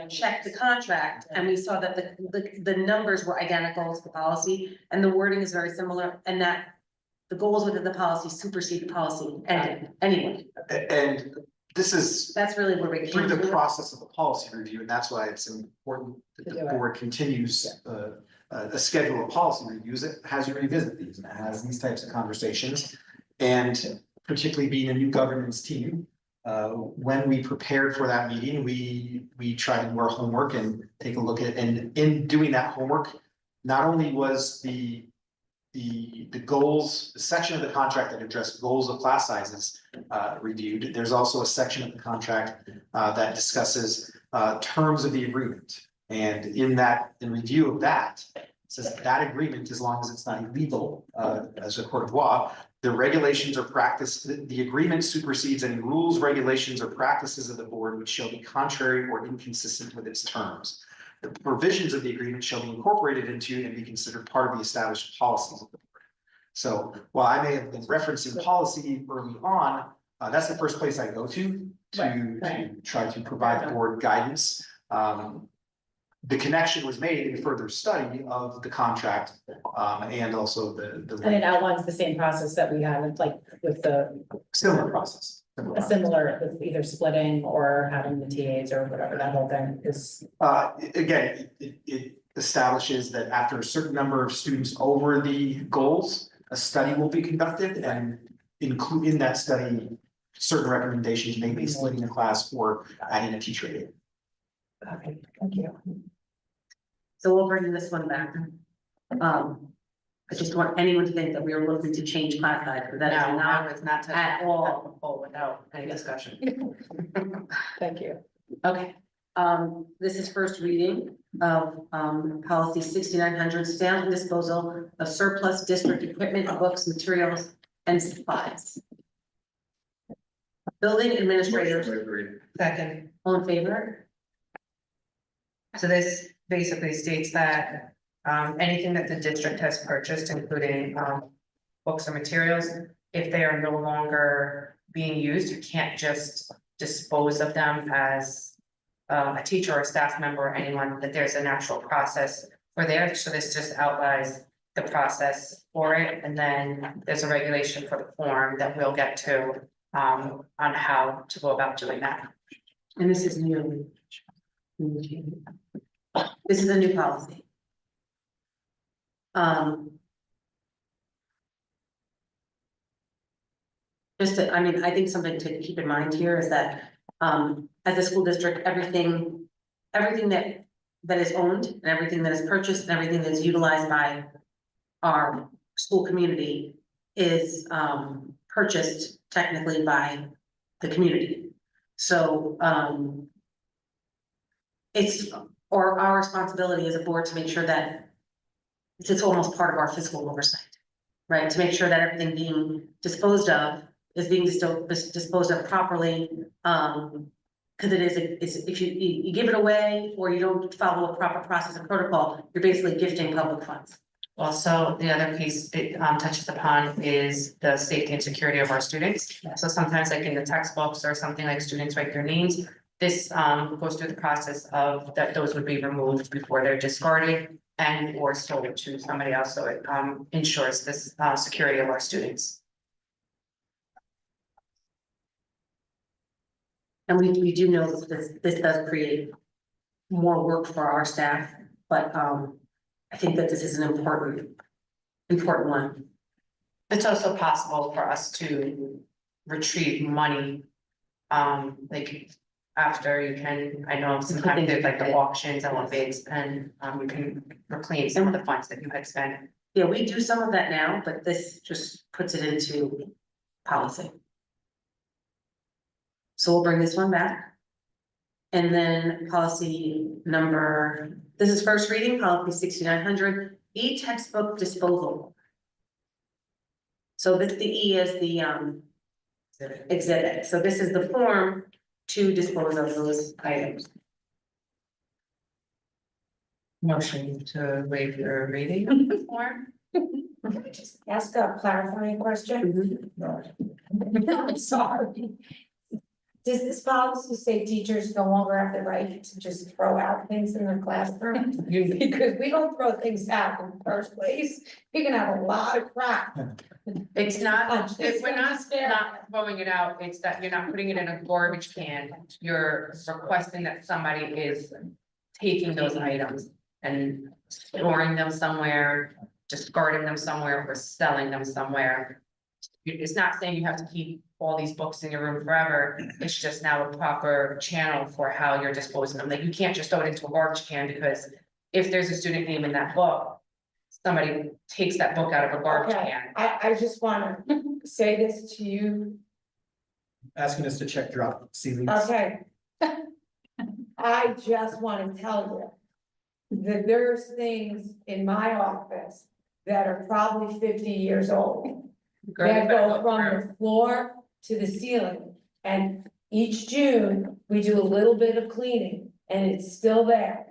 Speaker 12: Check the contract, and we saw that the numbers were identical to the policy, and the wording is very similar, and that the goals within the policy supersede the policy, and anyway,
Speaker 4: And this is
Speaker 12: that's really where we came
Speaker 4: through the
Speaker 12: to.
Speaker 4: process of the policy review, and that's why it's important that
Speaker 11: To
Speaker 4: the
Speaker 11: do it.
Speaker 4: board continues a schedule of policy reviews. It has you revisit these, and it has these types of conversations. And particularly being a new governance team, when we prepared for that meeting, we tried to do our homework and take a look at it. And in doing that homework, not only was the goals, the section of the contract that addressed goals of class sizes reviewed, there's also a section of the contract that discusses terms of the agreement. And in review of that, it says that agreement, as long as it's not illegal as a court of law, the regulations or practice, the agreement supersedes any rules, regulations, or practices of the board which shall be contrary or inconsistent with its terms. The provisions of the agreement shall be incorporated into and be considered part of the established policies of the board. So while I may have been referencing policy early on, that's the first place I go to try to provide the board guidance. The connection was made in further study of the contract, and also the.
Speaker 11: And it outlines the same process that we had, like with the,
Speaker 4: Similar process.
Speaker 11: a similar, with either splitting or having the TAs or whatever, that whole thing is.
Speaker 4: Again, it establishes that after a certain number of students over the goals, a study will be conducted, and include in that study, certain recommendations, maybe splitting a class or adding a teacher aide.
Speaker 11: Okay, thank you.
Speaker 12: So we'll bring this one back. I just want anyone to think that we are looking to change class size, because that is
Speaker 2: No,
Speaker 12: not
Speaker 2: it's not
Speaker 12: at all.
Speaker 2: without any discussion.
Speaker 11: Thank you.
Speaker 12: Okay, this is first reading of, policy 6900, sale and disposal of surplus district equipment, books, materials, and supplies. Building administrators,
Speaker 3: Second.
Speaker 12: all in favor?
Speaker 3: So this basically states that, anything that the district has purchased, including, books or materials, if they are no longer being used, you can't just dispose of them as a teacher or a staff member or anyone, that there's an actual process for there. So this just outlines the process for it, and then there's a regulation for the form that we'll get to, on how to go about doing that.
Speaker 12: And this is new. This is a new policy. Just to, I mean, I think something to keep in mind here is that, as a school district, everything that is owned and everything that is purchased and everything that's utilized by our school community is, purchased technically by the community. So, it's, or our responsibility as a board to make sure that it's almost part of our fiscal oversight, right? To make sure that everything being disposed of is being disposed of properly. Because it's if you give it away or you don't follow a proper process and protocol, you're basically gifting public funds.
Speaker 3: Also, the other piece it touches upon is the safety and security of our students. So sometimes like in the textbooks or something, like students write their names. This goes through the process of that those would be removed before they're discarded and or sold to somebody else. So it ensures this security of our students.
Speaker 12: And we do know that this does create more work for our staff, but I think that this is an important one.
Speaker 3: It's also possible for us to retrieve money. Like after you can, I know sometimes there's like the auctions and bids and you can reclaim some of the funds that you had spent.
Speaker 12: Yeah, we do some of that now, but this just puts it into policy. So we'll bring this one back. And then policy number, this is first reading, policy 6900, e-textbook disposal. So this, the E is the exhibit. So this is the form to dispose of those items.
Speaker 3: Motion to waive your reading of the form.
Speaker 11: Can I just ask a clarifying question? I'm sorry. Does this policy say teachers no longer have the right to just throw out things in their classroom? Because we don't throw things out in the first place. You can have a lot of crap.
Speaker 3: It's not, if we're not
Speaker 11: Fair.
Speaker 3: throwing it out, it's that you're not putting it in a garbage can. You're requesting that somebody is taking those items and storing them somewhere, discarding them somewhere, or selling them somewhere. It's not saying you have to keep all these books in your room forever. It's just now a proper channel for how you're disposing them. Like you can't just throw it into a garbage can, because if there's a student name in that book, somebody takes that book out of a garbage
Speaker 11: Okay,
Speaker 3: can.
Speaker 11: I just wanna say this to you.
Speaker 4: Asking us to check drop ceilings.
Speaker 11: Okay. I just wanna tell you that there's things in my office that are probably 50 years old. That go from the floor to the ceiling, and each June, we do a little bit of cleaning, and it's still there.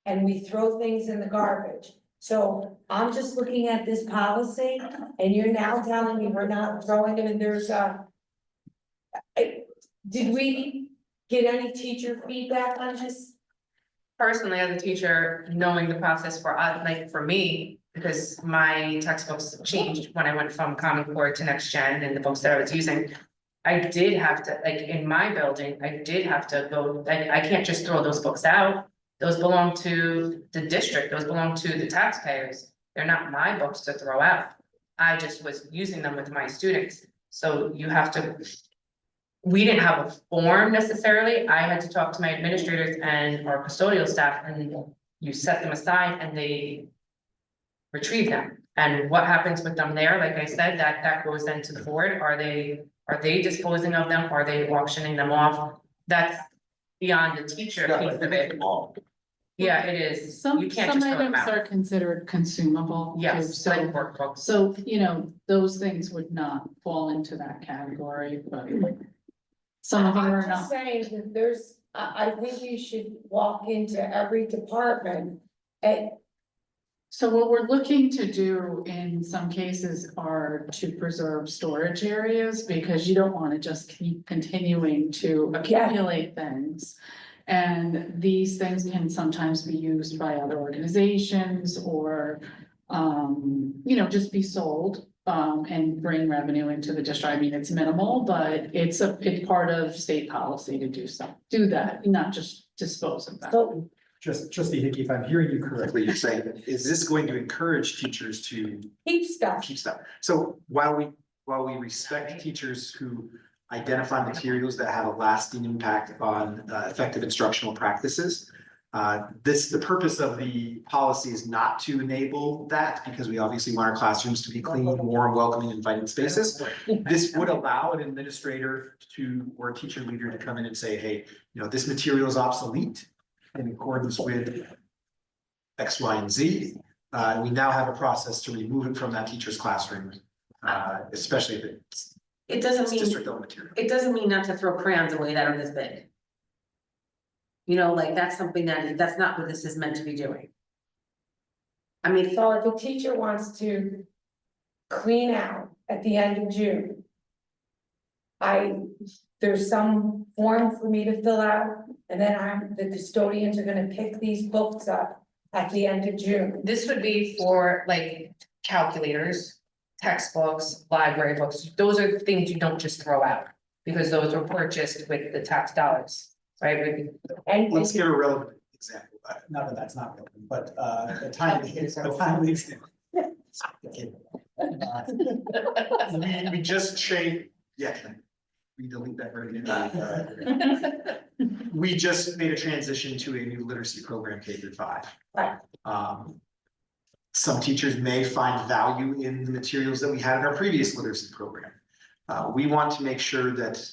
Speaker 11: And we throw things in the garbage, so I'm just looking at this policy, and you're now telling me we're not throwing them, and there's a. Did we get any teacher feedback on this?
Speaker 3: Personally, as a teacher, knowing the process for us, like for me, because my textbooks changed when I went from Common Core to Next Gen and the books that I was using. I did have to, like in my building, I did have to go, I can't just throw those books out. Those belong to the district, those belong to the taxpayers. They're not my books to throw out. I just was using them with my students. So you have to. We didn't have a form necessarily. I had to talk to my administrators and our custodial staff, and you set them aside and they retrieve them. And what happens with them there, like I said, that goes then to the board. Are they disposing of them? Are they auctioning them off? That's beyond the teacher piece of it. Yeah, it is.
Speaker 10: Some
Speaker 3: You can't just throw them
Speaker 10: items
Speaker 3: out.
Speaker 10: are considered consumable. too,
Speaker 3: Yes,
Speaker 10: so,
Speaker 3: like workbooks.
Speaker 10: so, you know, those things would not fall into that category, but Some of them
Speaker 11: I'm
Speaker 10: are
Speaker 11: just
Speaker 10: not.
Speaker 11: saying that I think you should walk into every department and
Speaker 10: So what we're looking to do in some cases are to preserve storage areas, because you don't want to just keep continuing to accumulate things. And these things can sometimes be used by other organizations or, just be sold, and bring revenue into the district. I mean, it's minimal, but it's part of state policy to do that, not just dispose of them.
Speaker 11: so
Speaker 4: Trustee Hickey, if I'm hearing you correctly, you're saying, is this going to encourage teachers to
Speaker 11: keep stuff.
Speaker 4: keep stuff? So while we respect teachers who identify materials that have a lasting impact on effective instructional practices, the purpose of the policy is not to enable that, because we obviously want our classrooms to be clean, warm, welcoming, inviting spaces. This would allow an administrator or a teacher leader to come in and say, hey, this material is obsolete in accordance with X, Y, and Z. We now have a process to remove it from that teacher's classroom, especially if it's
Speaker 12: It doesn't mean,
Speaker 4: district level material.
Speaker 12: it doesn't mean not to throw crayons away that are this big. Like that's something that's not what this is meant to be doing. I mean,
Speaker 11: So if a teacher wants to clean out at the end of June, there's some form for me to fill out, and then the custodians are gonna pick these books up at the end of June.
Speaker 3: This would be for like calculators, textbooks, library books. Those are things you don't just throw out, because those were purchased with the tax dollars, right?
Speaker 11: And
Speaker 4: Let's give a relevant example, not that that's not relevant, but a timely example. We just changed, yeah. We delete that very. We just made a transition to a new literacy program, K-5.
Speaker 11: Right.
Speaker 4: Some teachers may find value in the materials that we had in our previous literacy program. We want to make sure that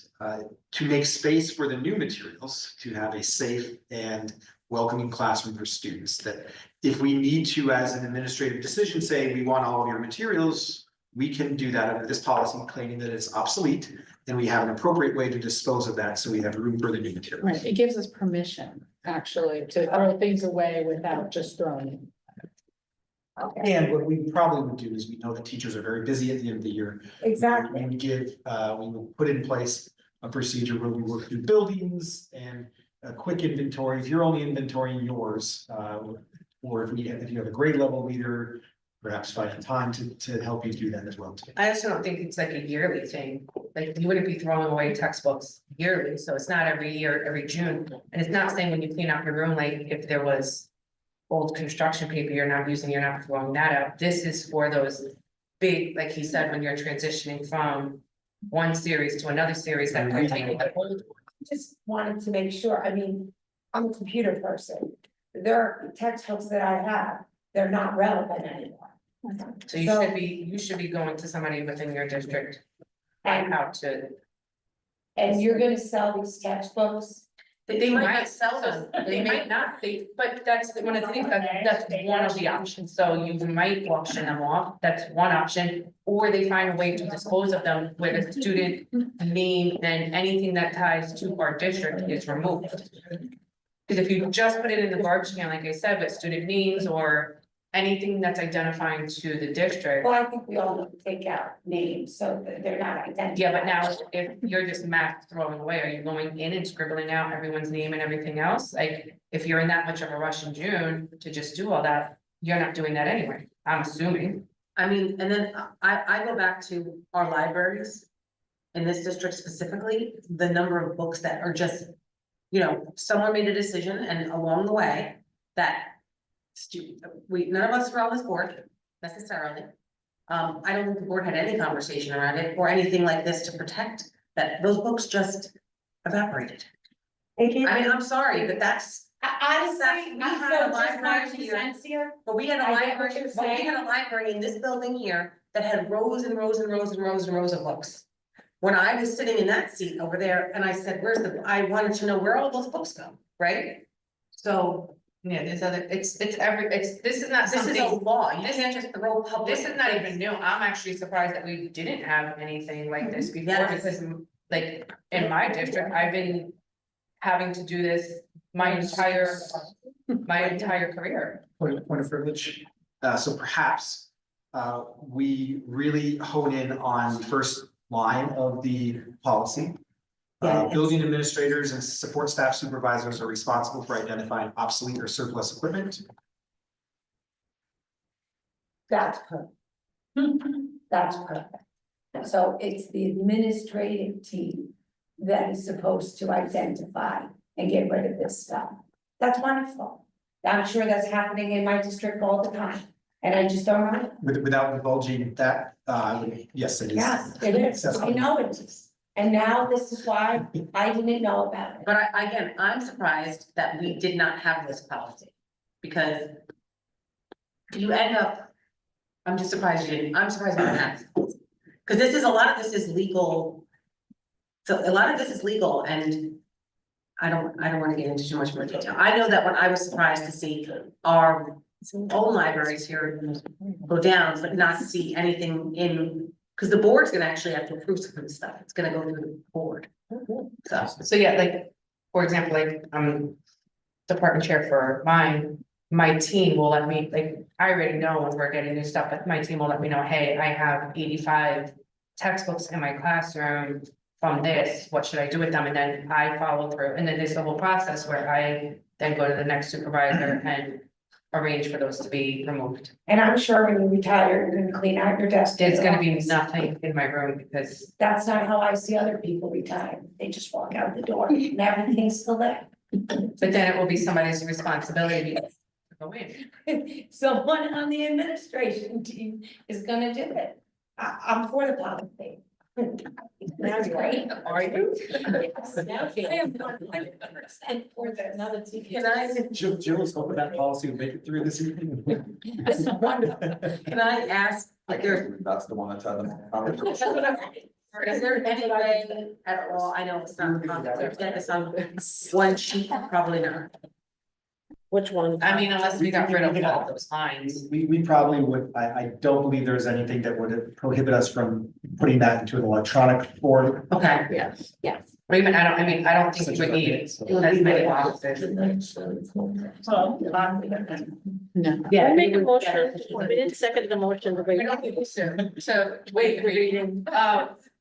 Speaker 4: to make space for the new materials, to have a safe and welcoming classroom for students, that if we need to, as an administrative decision, say we want all of your materials, we can do that under this policy, claiming that it's obsolete, and we have an appropriate way to dispose of that, so we have room for the new materials.
Speaker 10: Right, it gives us permission, actually, to throw things away without just throwing them.
Speaker 4: And what we probably would do is, we know that teachers are very busy at the end of the year.
Speaker 11: exactly,
Speaker 4: We will put in place a procedure where we work through buildings and a quick inventory. If you're only inventorying yours, or if you have a grade level leader, perhaps find time to help you do that as well too.
Speaker 3: I also don't think it's like a yearly thing, like you wouldn't be throwing away textbooks yearly, so it's not every year, every June. And it's not saying when you clean out your room, like if there was old construction paper you're not using, you're not throwing that out. This is for those big, like he said, when you're transitioning from one series to another series that are taking the old.
Speaker 11: just wanted to make sure, I'm a computer person. There are textbooks that I have, they're not relevant anymore.
Speaker 3: So you should be going to somebody within your district on how to.
Speaker 11: And you're gonna sell these textbooks?
Speaker 12: they might not sell them.
Speaker 3: They might not, but that's one of the things, that's one of the options, so you might auction them off, that's one option. Or they find a way to dispose of them where the student name and anything that ties to our district is removed. Because if you just put it in the garbage can, like I said, with student names or anything that's identifying to the district.
Speaker 11: Well, I think we all need to take out names, so that they're not identified.
Speaker 3: Yeah, but now if you're just mass throwing away, are you going in and scribbling out everyone's name and everything else? Like, if you're in that much of a rush in June to just do all that, you're not doing that anyway, I'm assuming.
Speaker 12: And then I go back to our libraries. In this district specifically, the number of books that are just, someone made a decision and along the way that. None of us were on this board necessarily. I don't think the board had any conversation around it or anything like this to protect that those books just evaporated. I'm sorry, but that's.
Speaker 11: Honestly,
Speaker 12: We had a library
Speaker 11: here.
Speaker 12: But we had a
Speaker 11: I get what
Speaker 12: library,
Speaker 11: you're
Speaker 12: but we
Speaker 11: saying.
Speaker 12: had a library in this building here that had rows and rows and rows and rows and rows of books. When I was sitting in that seat over there and I said, I wanted to know where all those books go, right? So.
Speaker 3: Yeah, there's other, this is not
Speaker 12: This is a
Speaker 3: something,
Speaker 12: law, you can't just throw public.
Speaker 3: this is not even new, I'm actually surprised that we didn't have anything like this before,
Speaker 12: Yes.
Speaker 3: because like, in my district, I've been having to do this my entire career.
Speaker 4: Point of privilege. So perhaps, we really hone in on the first line of the policy. Building administrators and support staff supervisors are responsible for identifying obsolete or surplus equipment.
Speaker 11: That's perfect. That's perfect. So it's the administrative team that is supposed to identify and get rid of this stuff. That's wonderful. I'm sure that's happening in my district all the time, and I just don't know.
Speaker 4: Without divulging that, yes, it is.
Speaker 11: Yes, it is. I know it is. And now this is why I didn't know about it.
Speaker 12: But again, I'm surprised that we did not have this policy, because you end up, I'm just surprised you didn't, I'm surprised we didn't have this. Because this is, a lot of this is legal. So a lot of this is legal, and I don't want to get into too much more detail. I know that when I was surprised to see our own libraries here go down, but not see anything in, because the board's gonna actually have to approve some of this stuff. It's gonna go through the board.
Speaker 3: So yeah, like, for example, like, department chair for mine, my team will let me, like, I already know when we're getting new stuff, but my team will let me know, hey, I have 85 textbooks in my classroom from this, what should I do with them? And then I follow through, and then there's the whole process where I then go to the next supervisor and arrange for those to be removed.
Speaker 11: And I'm sure when you retire, you're gonna clean out your desk.
Speaker 3: There's gonna be nothing in my room because
Speaker 11: That's not how I see other people retire. They just walk out the door and everything's still there.
Speaker 3: but then it will be somebody's responsibility to go in.
Speaker 11: Someone on the administration team is gonna do it. I'm for the policy. That's great.
Speaker 3: Are you?
Speaker 11: I am 100% for this.
Speaker 12: Another team. Can I,
Speaker 4: Jill is hoping that policy will make it through this evening.
Speaker 11: This is wonderful.
Speaker 12: can I ask, like,
Speaker 1: That's the one that's had them.
Speaker 12: is there any way at all, I know it's not, there's that is on one sheet, probably not.
Speaker 11: Which one?
Speaker 3: I mean, unless we got rid of all those lines.
Speaker 4: We probably would, I don't believe there's anything that would prohibit us from putting that into an electronic form.
Speaker 12: Okay.
Speaker 11: Yes, yes.
Speaker 3: Or even, I don't think we would need as many boxes.
Speaker 10: No.
Speaker 12: Yeah.
Speaker 11: Make a motion. We didn't second the motion.
Speaker 3: We don't need to, so, wait,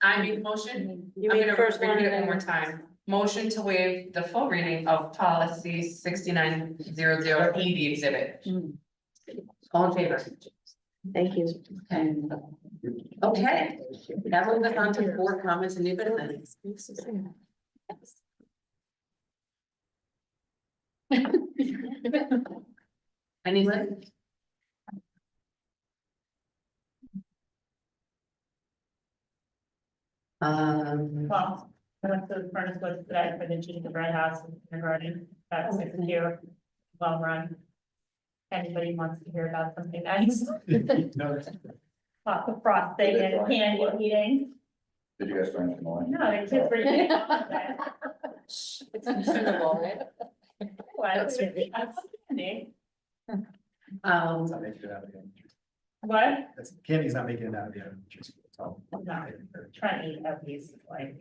Speaker 3: I made the motion.
Speaker 11: You
Speaker 3: I'm
Speaker 11: made
Speaker 3: gonna
Speaker 11: the first
Speaker 3: read
Speaker 11: one.
Speaker 3: it one more time. Motion to waive the full reading of policy 6900E, the exhibit.
Speaker 12: All in favor?
Speaker 11: Thank you.
Speaker 12: Okay. Okay, that moves us on to board comments and new business. Anyone?
Speaker 13: Well, I went to the furnace woods today for the gingerbread house in kindergarten. That's cute, well run. Anybody wants to hear about something nice,
Speaker 4: No,
Speaker 13: lots of frosting and candy eating.
Speaker 1: Did you guys find anything more?
Speaker 13: No, the kids were eating all of that.
Speaker 3: It's consumable, right?
Speaker 13: Well, it's really, that's candy.
Speaker 4: it's not making it out of the elementary.
Speaker 13: What?
Speaker 4: Candy's not making it out of the elementary school. So.
Speaker 13: No, trying to eat at least like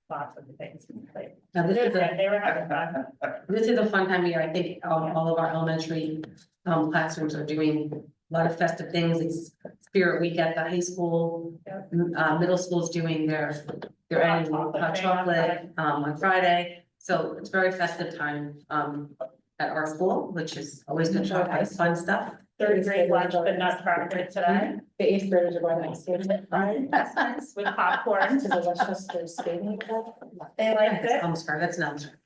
Speaker 13: lots of the things. Like,
Speaker 12: Now, this is a,
Speaker 13: they were having fun.
Speaker 12: this is a fun time of year. I think all of our elementary classrooms are doing a lot of festive things. It's Spirit Week at the high school. Middle school's doing their annual hot chocolate on Friday. So it's very festive time at our school, which is always good, fun stuff.
Speaker 13: Third grade lunch, but not started today.
Speaker 11: The eighth graders are going next year.
Speaker 13: That's nice, with popcorn.
Speaker 11: To the Westchester Skating Club.
Speaker 13: They liked it.
Speaker 12: Elmsford, that's an Elmsford.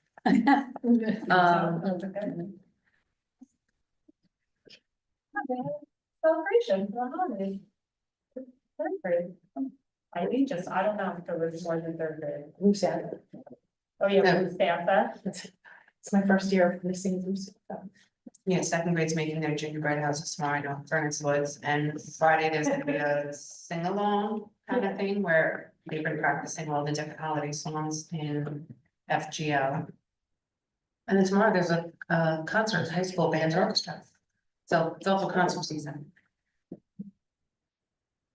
Speaker 13: Celebration for the holidays. Third grade. I think just, I don't know if there was more than third grade.
Speaker 11: Who's that?
Speaker 13: Oh, yeah, with Santa.
Speaker 11: It's my first year of missing them.
Speaker 3: Yeah, second grade's making their gingerbread houses tomorrow, I know, Furnace Woods, and Friday there's gonna be a sing-along kind of thing where they've been practicing all the different holiday songs in FGL.
Speaker 12: And then tomorrow there's a concert, high school band orchestra. So it's also concert season.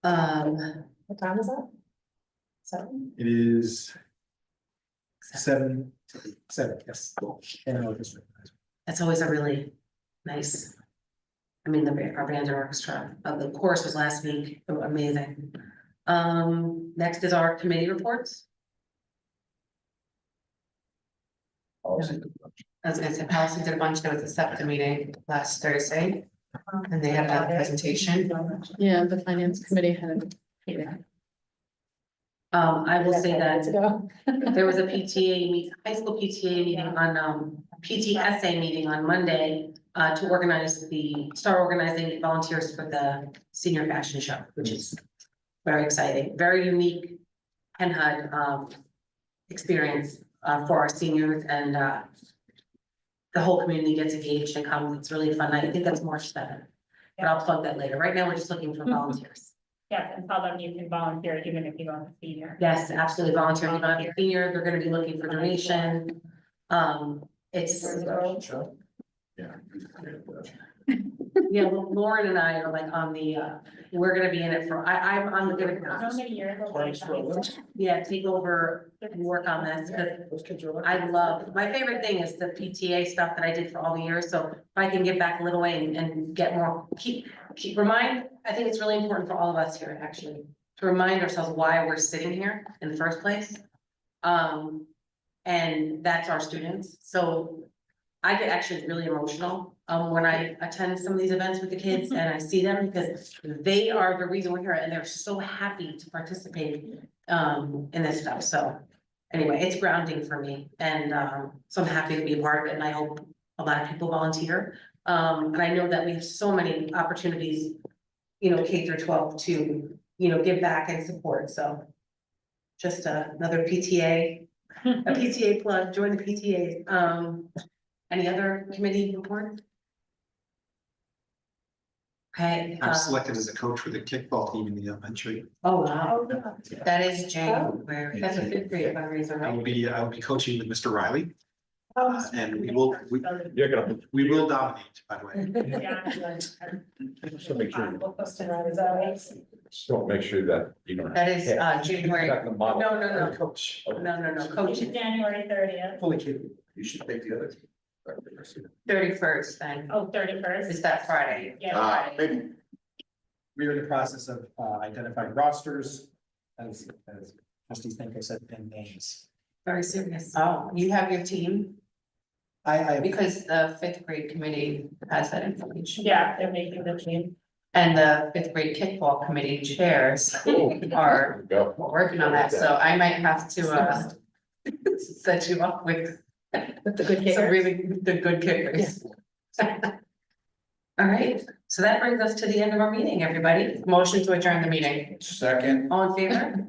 Speaker 11: What time is that?
Speaker 4: It is 7, yes. And orchestra.
Speaker 2: That's always a really nice. I mean, our band and orchestra, the chorus was last week, they were amazing. Next is our committee reports. As I said, policy did a bunch, there was a SEPTA meeting last Thursday, and they had a presentation.
Speaker 10: Yeah, the finance committee had a meeting.
Speaker 2: I will say that there was a high school PTA meeting on, PTSA meeting on Monday, to start organizing volunteers for the senior fashion show, which is very exciting, very unique and HUD, experience, for our seniors, and, the whole community gets engaged and comes. It's really a fun night. I think that's March 7th. But I'll plug that later. Right now, we're just looking for volunteers.
Speaker 13: Yes, and tell them you can volunteer even if you don't see here.
Speaker 2: Yes, absolutely volunteer. You're not a senior, they're gonna be looking for donation. It's, yeah, Lauren and I are like on the, we're gonna be in it for, I'm
Speaker 13: How
Speaker 2: gonna,
Speaker 13: many years?
Speaker 2: yeah, take over and work on this, because I love, my favorite thing is the PTA stuff that I did for all the years, so if I can give back a little way and get more, I think it's really important for all of us here, actually, to remind ourselves why we're sitting here in the first place. And that's our students, so I get actually really emotional, when I attend some of these events with the kids and I see them, because they are the reason we're here, and they're so happy to participate, in this stuff, so. Anyway, it's grounding for me, and, so I'm happy to be a part of it, and I hope a lot of people volunteer. And I know that we have so many opportunities, K through 12 to, give back and support, so. Just another PTA, a PTA plug, join the PTA. Any other committee report? Okay.
Speaker 4: I'm selected as a coach for the kickball team in the elementary.
Speaker 2: Oh, wow. That is January. That's a 5th grade fundraiser,
Speaker 4: I
Speaker 2: right?
Speaker 4: will be coaching with Mr. Riley, and we
Speaker 5: You're gonna.
Speaker 4: dominate, by the way.
Speaker 5: So make sure, so make sure that,
Speaker 2: That is, January.
Speaker 5: Back in the model.
Speaker 2: No,
Speaker 4: Coach.
Speaker 2: no, coach,
Speaker 13: January 30th.
Speaker 4: Fully capable.
Speaker 1: You should take the other.
Speaker 2: 31st then.
Speaker 13: Oh, 31st.
Speaker 2: Is that Friday?
Speaker 13: Yeah.
Speaker 7: Maybe.
Speaker 4: We are in the process of identifying rosters, as trustees think I said, and names.
Speaker 2: Very serious. Oh, you have your team?
Speaker 4: I
Speaker 2: Because the 5th grade committee has that information.
Speaker 13: Yeah, they're making the team.
Speaker 2: And the 5th grade kickball committee chairs are
Speaker 5: Go.
Speaker 2: working on that, so I might have to, set you up with
Speaker 6: With the good
Speaker 2: some
Speaker 6: kicker.
Speaker 2: really the good kickers. All right, so that brings us to the end of our meeting, everybody. Motion to adjourn the meeting.
Speaker 1: Second.
Speaker 2: All in favor?